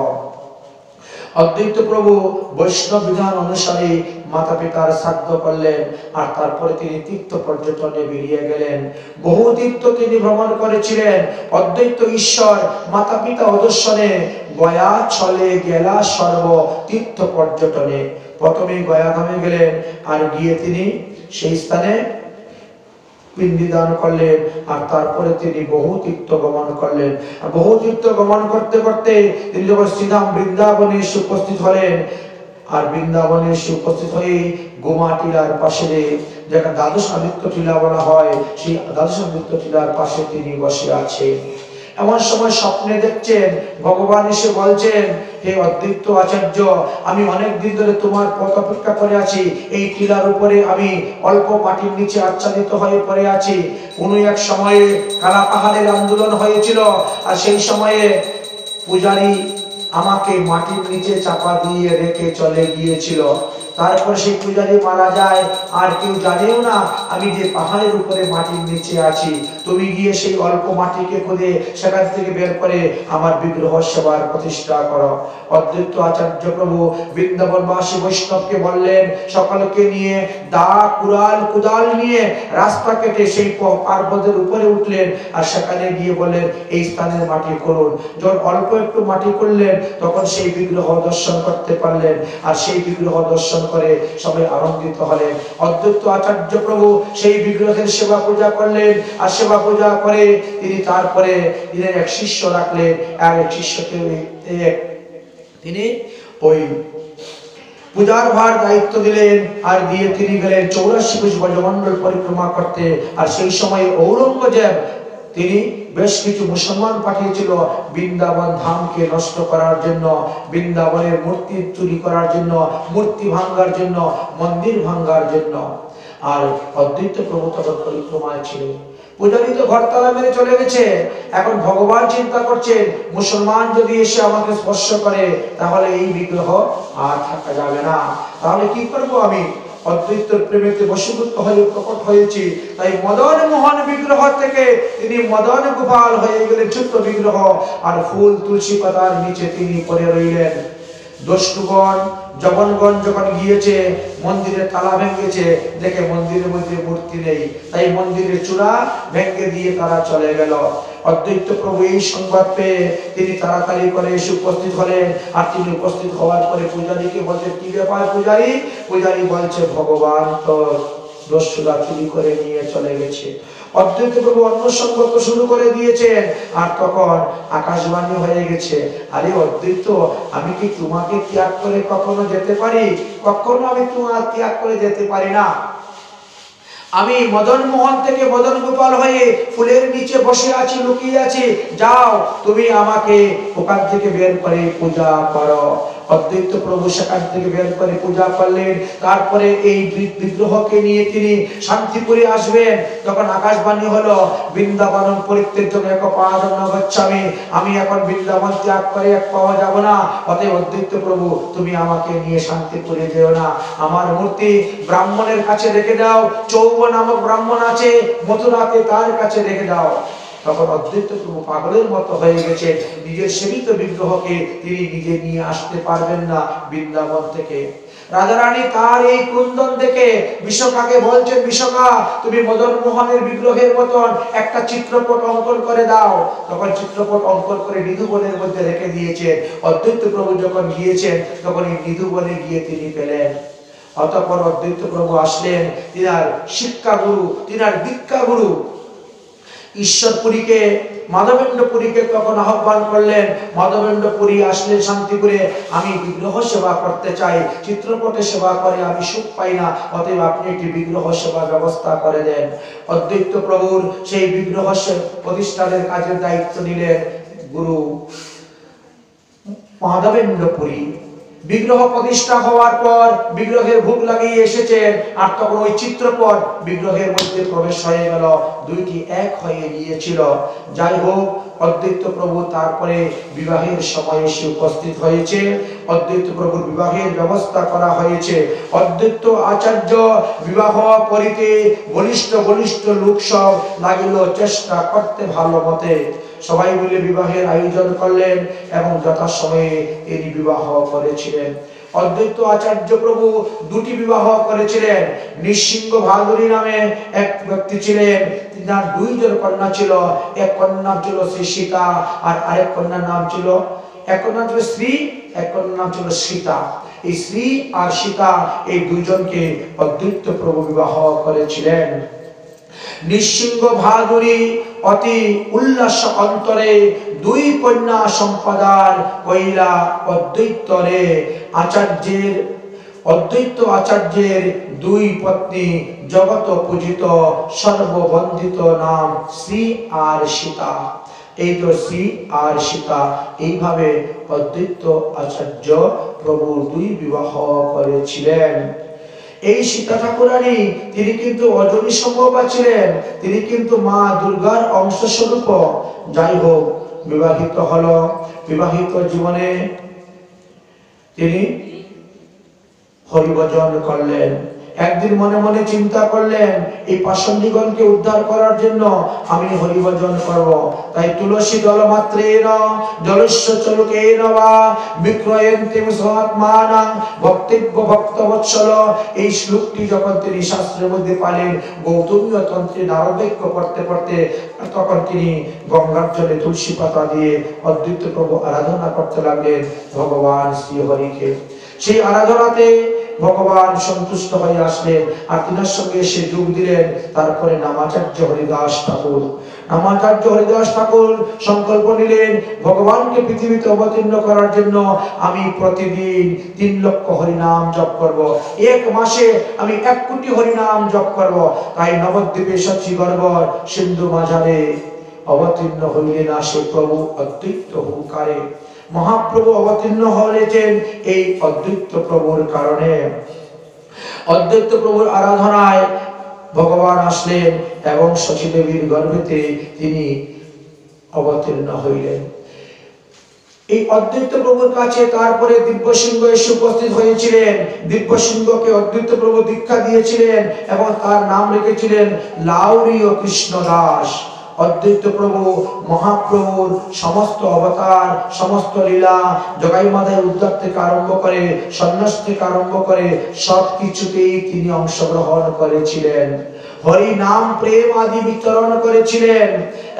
অদ্বৈত প্রভু বৈষ্ণব বিধান অনুসারে মাতা পিতার শ্রাদ্ধ করলেন, আর তারপরে তিনি তীর্থ পর্যটনে বেরিয়ে গেলেন। বহু তীর্থ তিনি ভ্রমণ করেছিলেন। অদ্বৈত ঈশ্বর মাতা পিতা অদর্শনে গয়া ছলে গেলা সর্ব তীর্থ পর্যটনে। প্রথমে গয়া ধামে গেলেন, আর গিয়ে তিনি সেই স্থানে পিণ্ডিদান করলেন, আর তারপরে তিনি বহু তীর্থ গমন করলেন। বহু তীর্থ গমন করতে করতে তিনি যখন শ্রীধাম বৃন্দাবনে এসে উপস্থিত হলেন, আর বৃন্দাবনে এসে উপস্থিত হয়ে গোমা টিলার পাশে, যেটা দ্বাদশ আমৃত্য টিলা বলা হয়, সেই দ্বাদশ আমৃত্য টিলার পাশে তিনি বসে আছেন। এমন সময় স্বপ্নে দেখছেন ভগবান এসে বলছেন, হে অদ্বৈত আচার্য, আমি অনেক দিন ধরে তোমার পথ অপেক্ষা করে আছি। এই টিলার উপরে আমি অল্প মাটির নিচে আচ্ছাদিত হয়ে পড়ে আছি। কোনো এক সময়ে কালা পাহাড়ের আন্দোলন হয়েছিল, আর সেই সময়ে পূজারী আমাকে মাটির নিচে চাপা দিয়ে রেখে চলে গিয়েছিল। তারপর সেই পূজারী মারা যায়, আর কেউ জানেও না আমি যে পাহাড়ের উপরে মাটির নিচে আছি। তুমি গিয়ে সেই অল্প মাটিকে খুঁজে সেখান থেকে বের করে আমার বিগ্রহ সেবার প্রতিষ্ঠা করো। অদ্বৈত আচার্য প্রভু বৃন্দাবনবাসী বৈষ্ণবকে বললেন, সকলকে নিয়ে দা কুড়াল কুদাল নিয়ে রাস্তা কেটে সেই পার্বতের উপরে উঠলেন, আর সেখানে গিয়ে বললেন, এই স্থানের মাটি করুন। যখন অল্প একটু মাটি করলেন, তখন সেই বিগ্রহ দর্শন করতে পারলেন, আর সেই বিগ্রহ দর্শন করে সবাই আনন্দিত হলেন। অদ্বৈত আচার্য প্রভু সেই বিগ্রহের সেবা পূজা করলেন, আর সেবা পূজা করে তিনি তারপরে তিনি এক শিষ্য রাখলেন, আর এক শিষ্যকে তিনি ওই পূজার ভার দায়িত্ব দিলেন, আর দিয়ে তিনি গেলেন ৮৪ কোটি ব্রজমণ্ডল পরিক্রমা করতে। আর সেই সময় ঔরঙ্গজেব তিনি বেশ কিছু মুসলমান পাঠিয়েছিল বৃন্দাবন ধামকে নষ্ট করার জন্য, বৃন্দাবনের মূর্তি চুরি করার জন্য, মূর্তি ভাঙ্গার জন্য, মন্দির ভাঙ্গার জন্য। আর অদ্বৈত প্রভু তখন পরিক্রমায় ছিলেন। পূজারী তো ঘর তালা মেরে চলে গেছে। এখন ভগবান চিন্তা করছেন, মুসলমান যদি এসে আমাকে স্পর্শ করে তাহলে এই বিগ্রহ আর থাকা যাবে না, তাহলে কি করবো আমি? অদ্বৈতের প্রেমেতে বশীভূত হয়ে প্রকট হয়েছি। তাই মদন মোহন বিগ্রহ থেকে তিনি মদন গোপাল হয়ে গেলেন, ছোট্ট বিগ্রহ, আর ফুল তুলসী পাতার নিচে তিনি পড়ে রইলেন। দস্যুগণ জবনগণ যখন গিয়েছে, মন্দিরের তালা ভেঙেছে, দেখে মন্দিরের মধ্যে মূর্তি নেই, তাই মন্দিরের চূড়া ভেঙে দিয়ে তারা চলে গেল। অদ্বৈত প্রভু এই সংবাদ পেয়ে তিনি তাড়াতাড়ি করে এসে উপস্থিত হলেন, আর তিনি উপস্থিত হওয়ার পরে পূজারীকে বলছেন, কি ব্যাপার পূজারী? পূজারী বলছে, ভগবান তো দস্যুরা চুরি করে নিয়ে চলে গেছে। অদ্বৈত প্রভু অন্নসঙ্গ শুরু করে দিয়েছেন, আর তখন আকাশবাণী হয়ে গেছে, আরে অদ্বৈত, আমি কি তোমাকে ত্যাগ করে কখনো যেতে পারি? কখনো আমি তোমার ত্যাগ করে যেতে পারি না। আমি মদন মোহন থেকে মদন গোপাল হয়ে ফুলের নিচে বসে আছি, লুকিয়ে আছি, যাও তুমি আমাকে ওখান থেকে বের করে পূজা করো। অদ্বৈত প্রভু সেখান থেকে বের করে পূজা করলেন। তারপরে এই বিগ্রহকে নিয়ে তিনি শান্তিপুরে আসবেন। তখন আকাশবাণী হলো, বৃন্দাবন পরিত্যক্ত এক পাদং ন গচ্ছামি, আমি এখন বৃন্দাবন ত্যাগ করে এক পাওয়া যাব না। অতএব অদ্বৈত প্রভু, তুমি আমাকে নিয়ে শান্তিপুরে যেও না, আমার মূর্তি ব্রাহ্মণের কাছে রেখে দাও। চৌব নামক ব্রাহ্মণ আছে মথুরাতে, তার কাছে রেখে দাও। তখন অদ্বৈত প্রভু পাগলের মতো হয়ে গেছে, নিজের সেবিত বিগ্রহকে তিনি নিজে নিয়ে আসতে পারবেন না বৃন্দাবন থেকে। রাধারানী তার এই ক্রন্দন দেখে বিশ্বকাকে বলছেন, বিশ্বকা তুমি মদন মোহনের বিগ্রহের মতন একটা চিত্রপট অঙ্কন করে দাও। তখন চিত্রপট অঙ্কন করে নিধুবনের মধ্যে রেখে দিয়েছে। অদ্বৈত প্রভু যখন গিয়েছেন তখন এই নিধুবনে গিয়ে তিনি পেলেন। অতঃপর অদ্বৈত প্রভু আসলেন, তিনার শিক্ষা গুরু, তিনার দীক্ষা গুরু ঈশ্বরপুরীকে, মাধবেন্দ্রপুরীকে তখন আহ্বান করলেন। মাধবেন্দ্রপুরী আসলেন শান্তিপুরে, আমি বিগ্রহ সেবা করতে চাই, চিত্রপটে সেবা করে আমি সুখ পাই না, অতএব আপনি একটি বিগ্রহ সেবা ব্যবস্থা করে দেন। অদ্বৈত প্রভুর সেই বিগ্রহ প্রতিষ্ঠানের কাজের দায়িত্ব নিলেন গুরু মাধবেন্দ্রপুরী। বিগ্রহ প্রতিষ্ঠা হওয়ার পর বিগ্রহের ভোগ লাগিয়ে এসেছেন, আর তখন ওই চিত্রপট বিগ্রহের মধ্যে প্রবেশ হয়ে গেল, দুইটি এক হয়ে গিয়েছিল। যাই হোক, অদ্বৈত প্রভু তারপরে বিবাহের সময় এসে উপস্থিত হয়েছে। অদ্বৈত প্রভুর বিবাহের ব্যবস্থা করা হয়েছে। অদ্বৈত আচার্য বিবাহ করিতে বলিষ্ঠ বলিষ্ঠ লোক সব লাগিল চেষ্টা করতে ভালো মতে। সবাই মিলে বিবাহের আয়োজন করলেন এবং যথাসময়ে তিনি বিবাহ করেছিলেন। অদ্বৈত আচার্য প্রভু দুটি বিবাহ করেছিলেন। নৃসিংহ ভাদুরী নামে এক ব্যক্তি ছিলেন, তার দুইজন কন্যা ছিল। এক কন্যার নাম ছিল শ্রী সীতা, আর আরেক কন্যার নাম ছিল, এক কন্যার ছিল শ্রী, এক কন্যার নাম ছিল সীতা। এই শ্রী আর সীতা এই দুইজনকে অদ্বৈত প্রভু বিবাহ করেছিলেন। নৃসিংহ ভাদুরী অতি উল্লাস অন্তরে দুই কন্যা সম্পাদন কইলা অদ্বৈতরে। অদ্বৈত আচার্যের দুই পত্নী জগত পূজিত সর্ববন্দিত নাম শ্রী আর সীতা। এই তো শ্রী আর সীতা, এইভাবে অদ্বৈত আচার্য প্রভু দুই বিবাহ করেছিলেন। এই সীতা ঠাকুরানী তিনি কিন্তু অজনী সম্ভবা ছিলেন, তিনি কিন্তু মা দুর্গার অংশস্বরূপ। যাই হোক, বিবাহিত হলো। বিবাহিত জীবনে তিনি হরিভজন করলেন। একদিন মনে মনে চিন্তা করলেন, এই পাষণ্ডীগণকে উদ্ধার করার জন্য আমি হরিভজন করব। তাই তুলসী দলমাত্রেণ জলস্য চলুকেন বা বিক্রয়ন্তি মুসলমানাং ভক্তিব্য ভক্তবৎসল। এই শ্লোকটি যখন তিনি শাস্ত্রের মধ্যে পালেন, গৌতমীয় তন্ত্রে নারদৈক্য পড়তে পড়তে তখন তিনি গঙ্গার জলে তুলসী পাতা দিয়ে অদ্বৈত প্রভু আরাধনা করতে লাগলেন ভগবান শ্রী হরিকে। সেই আরাধনাতে ভগবান সন্তুষ্ট হয়ে আসলেন, আর তিনার সঙ্গে সে যোগ দিলেন। তারপরে নামাচার্য হরিদাস ঠাকুর সংকল্প নিলেন, ভগবানকে পৃথিবীতে অবতীর্ণ করার জন্য আমি প্রতিদিন 3 লক্ষ হরিনাম জপ করব, এক মাসে আমি 1 কোটি হরিনাম জপ করব। তাই নবদ্বীপে সচিগর্ভর সিন্ধু মাঝারে অবতীর্ণ হইলেন আসে প্রভু অদ্বৈত হুঙ্কারে। মহাপ্রভু অবতীর্ণ হয়েছেন এই অদ্বৈত প্রভুর কারণে। অদ্বৈত প্রভুর আরাধনায় ভগবান আসলেন এবং সচীদেবীর গর্ভেতে তিনি অবতীর্ণ হইলেন। এই অদ্বৈত প্রভুর কাছে তারপরে দিব্যসিংহ এসে উপস্থিত হয়েছিলেন। দিব্যসিংহকে অদ্বৈত প্রভু দীক্ষা দিয়েছিলেন এবং তার নাম রেখেছিলেন লাউরীয় কৃষ্ণ দাস। অদ্বৈত প্রভু মহাপ্রভুর সমস্ত অবতার, সমস্ত লীলা, জগাই মাধাই উদ্ধার থেকে আরম্ভ করে সন্ন্যাস থেকে আরম্ভ করে সবকিছুতেই তিনি অংশগ্রহণ করেছিলেন। হরি নাম প্রেম আদি বিতরণ করেছিলেন।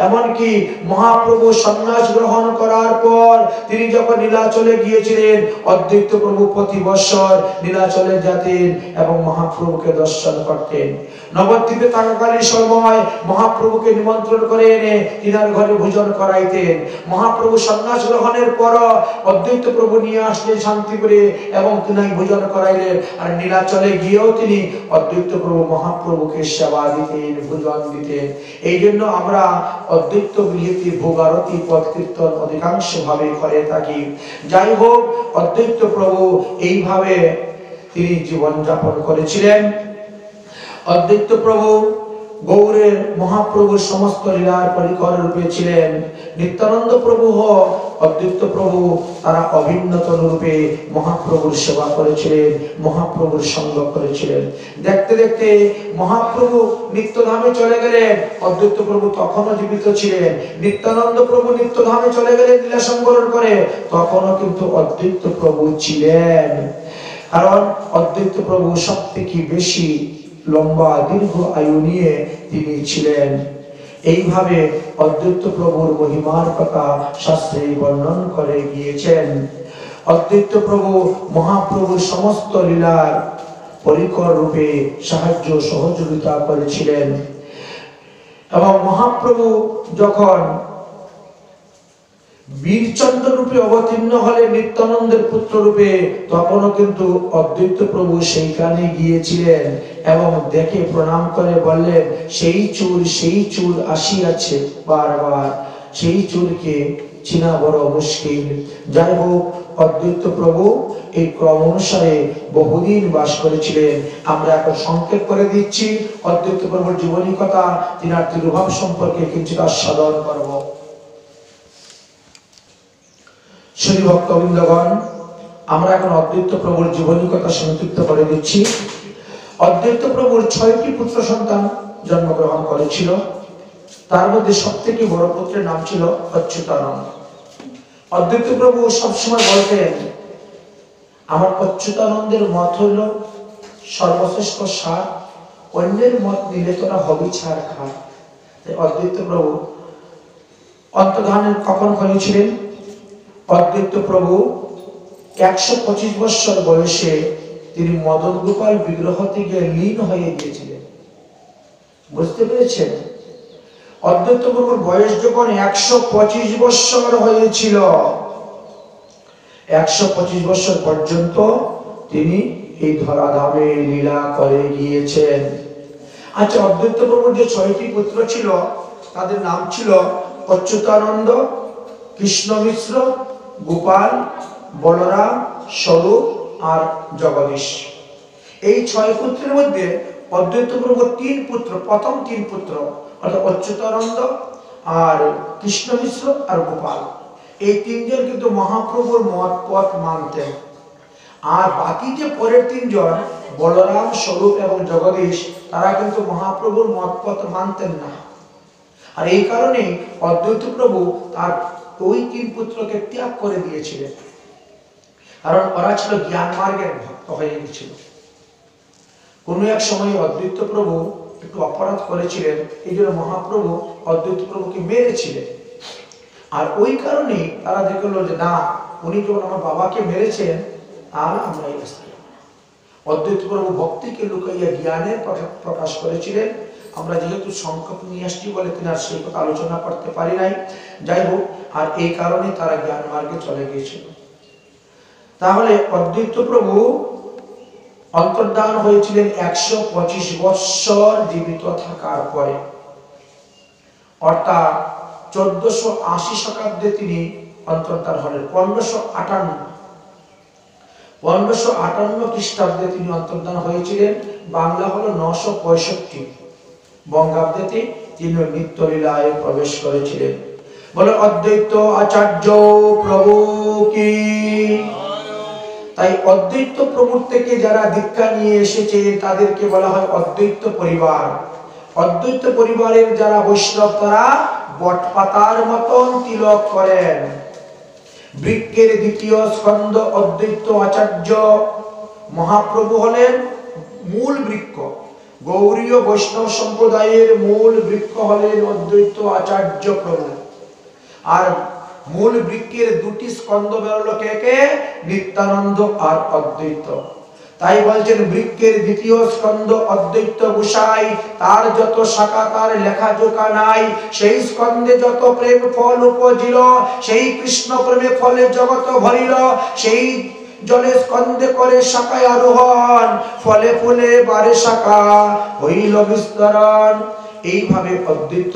এমনকি মহাপ্রভু সন্ন্যাস গ্রহণ করার পর তিনি যখন নীলাচলে গিয়েছিলেন, অদ্বৈত প্রভু প্রতি বৎসর নীলাচলে যেতেন এবং মহাপ্রভুকে দর্শন করতেন। নবদ্বীপে থাকাকালীন সময় মহাপ্রভুকে নিমন্ত্রণ করে এনে তিনার ঘরে ভোজন করাইতেন। মহাপ্রভু সন্ন্যাস গ্রহণের পর অদ্বৈত প্রভু নিয়ে আসলেন শান্তিপুরে এবং তিনাই ভোজন করাইলেন। আর নীলাচলে গিয়েও তিনি অদ্বৈত প্রভু মহাপ্রভুকে সেবা দিতেন, ভোজন দিতেন। এই জন্য আমরা অদ্বৈত গৃহীতে ভোগ আরতি পদ কীর্তন অধিকাংশ ভাবে করে থাকি। যাই হোক, অদ্বৈত প্রভু এইভাবে তিনি জীবন যাপন করেছিলেন। অদ্বৈত প্রভু গৌরের মহাপ্রভুর সমস্ত লীলার পরিকর রূপে ছিলেন। নিত্যানন্দ প্রভু হোক অদ্বৈত প্রভু, তারা অভিন্নতর রূপে মহাপ্রভুর সেবা করেছিলেন, মহাপ্রভুর সঙ্গ করেছিলেন। দেখতে দেখতে মহাপ্রভু নিত্যধামে চলে গেলেন, অদ্বৈত প্রভু তখনও জীবিত ছিলেন। নিত্যানন্দ প্রভু নিত্যধামে চলে গেলেন লীলা সংবরণ করে, তখনও কিন্তু অদ্বৈত প্রভু ছিলেন। কারণ অদ্বৈত প্রভু সব থেকে বেশি লম্বা দীর্ঘ আয়ু নিয়ে তিনি ছিলেন। এইভাবে অদ্বৈত প্রভুর মহিমার কথা শাস্ত্রে বর্ণন করে গিয়েছেন। অদ্বৈত প্রভু মহাপ্রভুর সমস্ত লীলার পরিকর রূপে সাহায্য সহযোগিতা করেছিলেন। এবং মহাপ্রভু যখন বীরচন্দ্র রূপে অবতীর্ণ হলেন নিত্যানন্দের পুত্র রূপে, তখনও কিন্তু অদ্বৈত প্রভু সেইখানে গিয়েছিলেন এবং দেখে প্রণাম করে বললেন, সেই চুর আসিয়াছে বারবার, সেই চুরকে চিনা বড় মুশকিল। যাই হোক, অদ্বৈত প্রভু এই ক্রম অনুসারে বহুদিন বাস করেছিলেন। আমরা এখন সংক্ষেপ করে দিচ্ছি অদ্বৈত প্রভুর জীবনী কথা, তিনার তিরুভাব সম্পর্কে কিঞ্চিৎ আস্বাদন করব। শ্রী ভক্তবৃন্দগণ, আমরা এখন অদ্বৈত প্রভুর জীবনী কথা সংক্ষিপ্ত করে দিচ্ছি। অদ্বৈত প্রভুর 6টি পুত্র সন্তান জন্মগ্রহণ করেছিল। তার মধ্যে সব থেকে বড় পুত্রের নাম ছিল অচ্যুতানন্দ। অদ্বৈত প্রভু সবসময় বলতেন, আমার অচ্যুতানন্দের মত হইল সর্বশ্রেষ্ঠ সার, অন্যের মত নিলে তোরা হবি ছাড় খা। অদ্বৈত প্রভু অন্তর্ধান কখন করেছিলেন? অদ্বৈত প্রভু 125 বৎসর বয়সে তিনি মদন গোপাল বিগ্রহ থেকে লীন হয়ে গিয়েছিলেন। বুঝতে পেরেছেন? অদ্বৈত প্রভুর বয়স যখন 125 বৎসর হয়েছিল, 125 বৎসর পর্যন্ত তিনি এই ধরাধামে লীলা করে গিয়েছেন। আচ্ছা, অদ্বৈত প্রভুর যে 6টি পুত্র ছিল তাদের নাম ছিল অচ্যুতানন্দ, কৃষ্ণ মিশ্র, গোপাল, বলরাম, স্বরূপ আর জগদীশ। এই 6 পুত্রের মধ্যে অদ্বৈত প্রভুর 3 পুত্র, প্রথম 3 পুত্র অর্থাৎ অচ্যুতানন্দ আর কৃষ্ণ মিশ্র আর গোপাল, এই 3 জন কিন্তু মহাপ্রভুর মত পথ মানতেন। আর বাকি যে পরের 3 জন বলরাম, স্বরূপ এবং জগদীশ, তারা কিন্তু মহাপ্রভুর মত পথ মানতেন না। আর এই কারণে অদ্বৈত প্রভু তার ওই 3 পুত্রকে ত্যাগ করে দিয়েছিলেন, কারণ ওরা ছিল জ্ঞান মার্গের ভক্ত হয়ে গেছিল। কোন এক সময় অদ্বৈত প্রভু একটু অপরাধ করেছিলেন, এই জন্য মহাপ্রভু অদ্বৈত প্রভুকে মেরেছিলেন। আর ওই কারণে তারা দেখলো যে না, উনি যখন আমার বাবাকে মেরেছেন, আর আমরা এই রাস্তায় অদ্বৈত প্রভু ভক্তিকে লুকাইয়া জ্ঞানের প্রকাশ করেছিলেন। আমরা যেহেতু সংক্ষেপ নিয়ে আসছি বলে তিনি আর সেই কথা আলোচনা করতে পারি নাই। যাই হোক, আর এই কারণে তারা জ্ঞান মার্গে চলে গিয়েছিল। তাহলে অদ্বৈত প্রভু অন্তর্ধান হয়েছিলেন 125 বৎসর জীবিত থাকার পরে, অর্থাৎ 1480 শতাব্দে তিনি অন্তর্ধান হলেন। 1558 খ্রিস্টাব্দে তিনি অন্তর্ধান হয়েছিলেন। বাংলা হলো 965 বঙ্গাব্দে তিনি নিত্যলীলায় প্রবেশ করেছিলেন। বলে অদ্বৈত আচার্য প্রভু কি। তাই অদ্বৈত প্রভুর থেকে যারা দীক্ষা নিয়ে এসেছে তাদেরকে বলা হয় অদ্বৈত পরিবার। অদ্বৈত পরিবারের যারা বৈষ্ণব, তারা বটপাতার মতন তিলক করেন। বৃক্ষের 2য় স্কন্ধ অদ্বৈত আচার্য মহাপ্রভু হলেন মূল বৃক্ষ। গৌড়ীয় বৈষ্ণব সম্প্রদায়ের মূল বৃক্ষ হলেন অদ্বৈত আচার্য প্রভু। আর মূল বৃক্ষের 2টি স্কন্ধ বেরোলো কে কে? নিত্যানন্দ আর অদ্বৈত। তাই বলছেন বৃক্ষের 2য় স্কন্ধ অদ্বৈত গোসাই, তার যত শাখা তার লেখা জোখা নাই। সেই স্কন্ধে যত প্রেম ফল উপজিল, সেই কৃষ্ণ প্রেমে ফলে জগৎ ভরিল। সেই জলে স্কন্ধে করে শাখায় আরোহণ, ফলে ফুলে বারে শাখা হইল বিস্তরণ। এইভাবে অদ্বৈত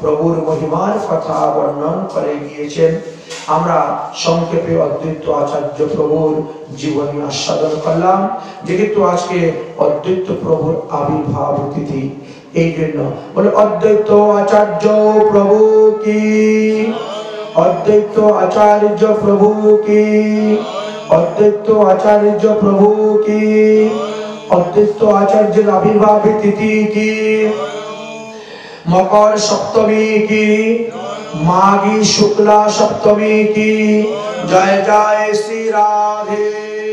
প্রভুর মহিমার কথা বর্ণন করে গিয়েছেন। আমরা সংক্ষেপে অদ্বৈত আচার্য প্রভুর জীবনী আস্বাদন করলাম। যেহেতু আজকে অদ্বৈত প্রভুর আবির্ভাব তিথি, এই জন্য বলে অদ্বৈত আচার্য প্রভু কি, অদ্বৈত আচার্য প্রভু কি, অদ্বৈত আচার্য প্রভু কি, অদ্বৈত আচার্যের আবির্ভাব তিথি কি, মকর সপ্তমী কি, মাঘী শুক্লা সপ্তমী কি। জয় জয় শ্রী রাধেশ্যাম।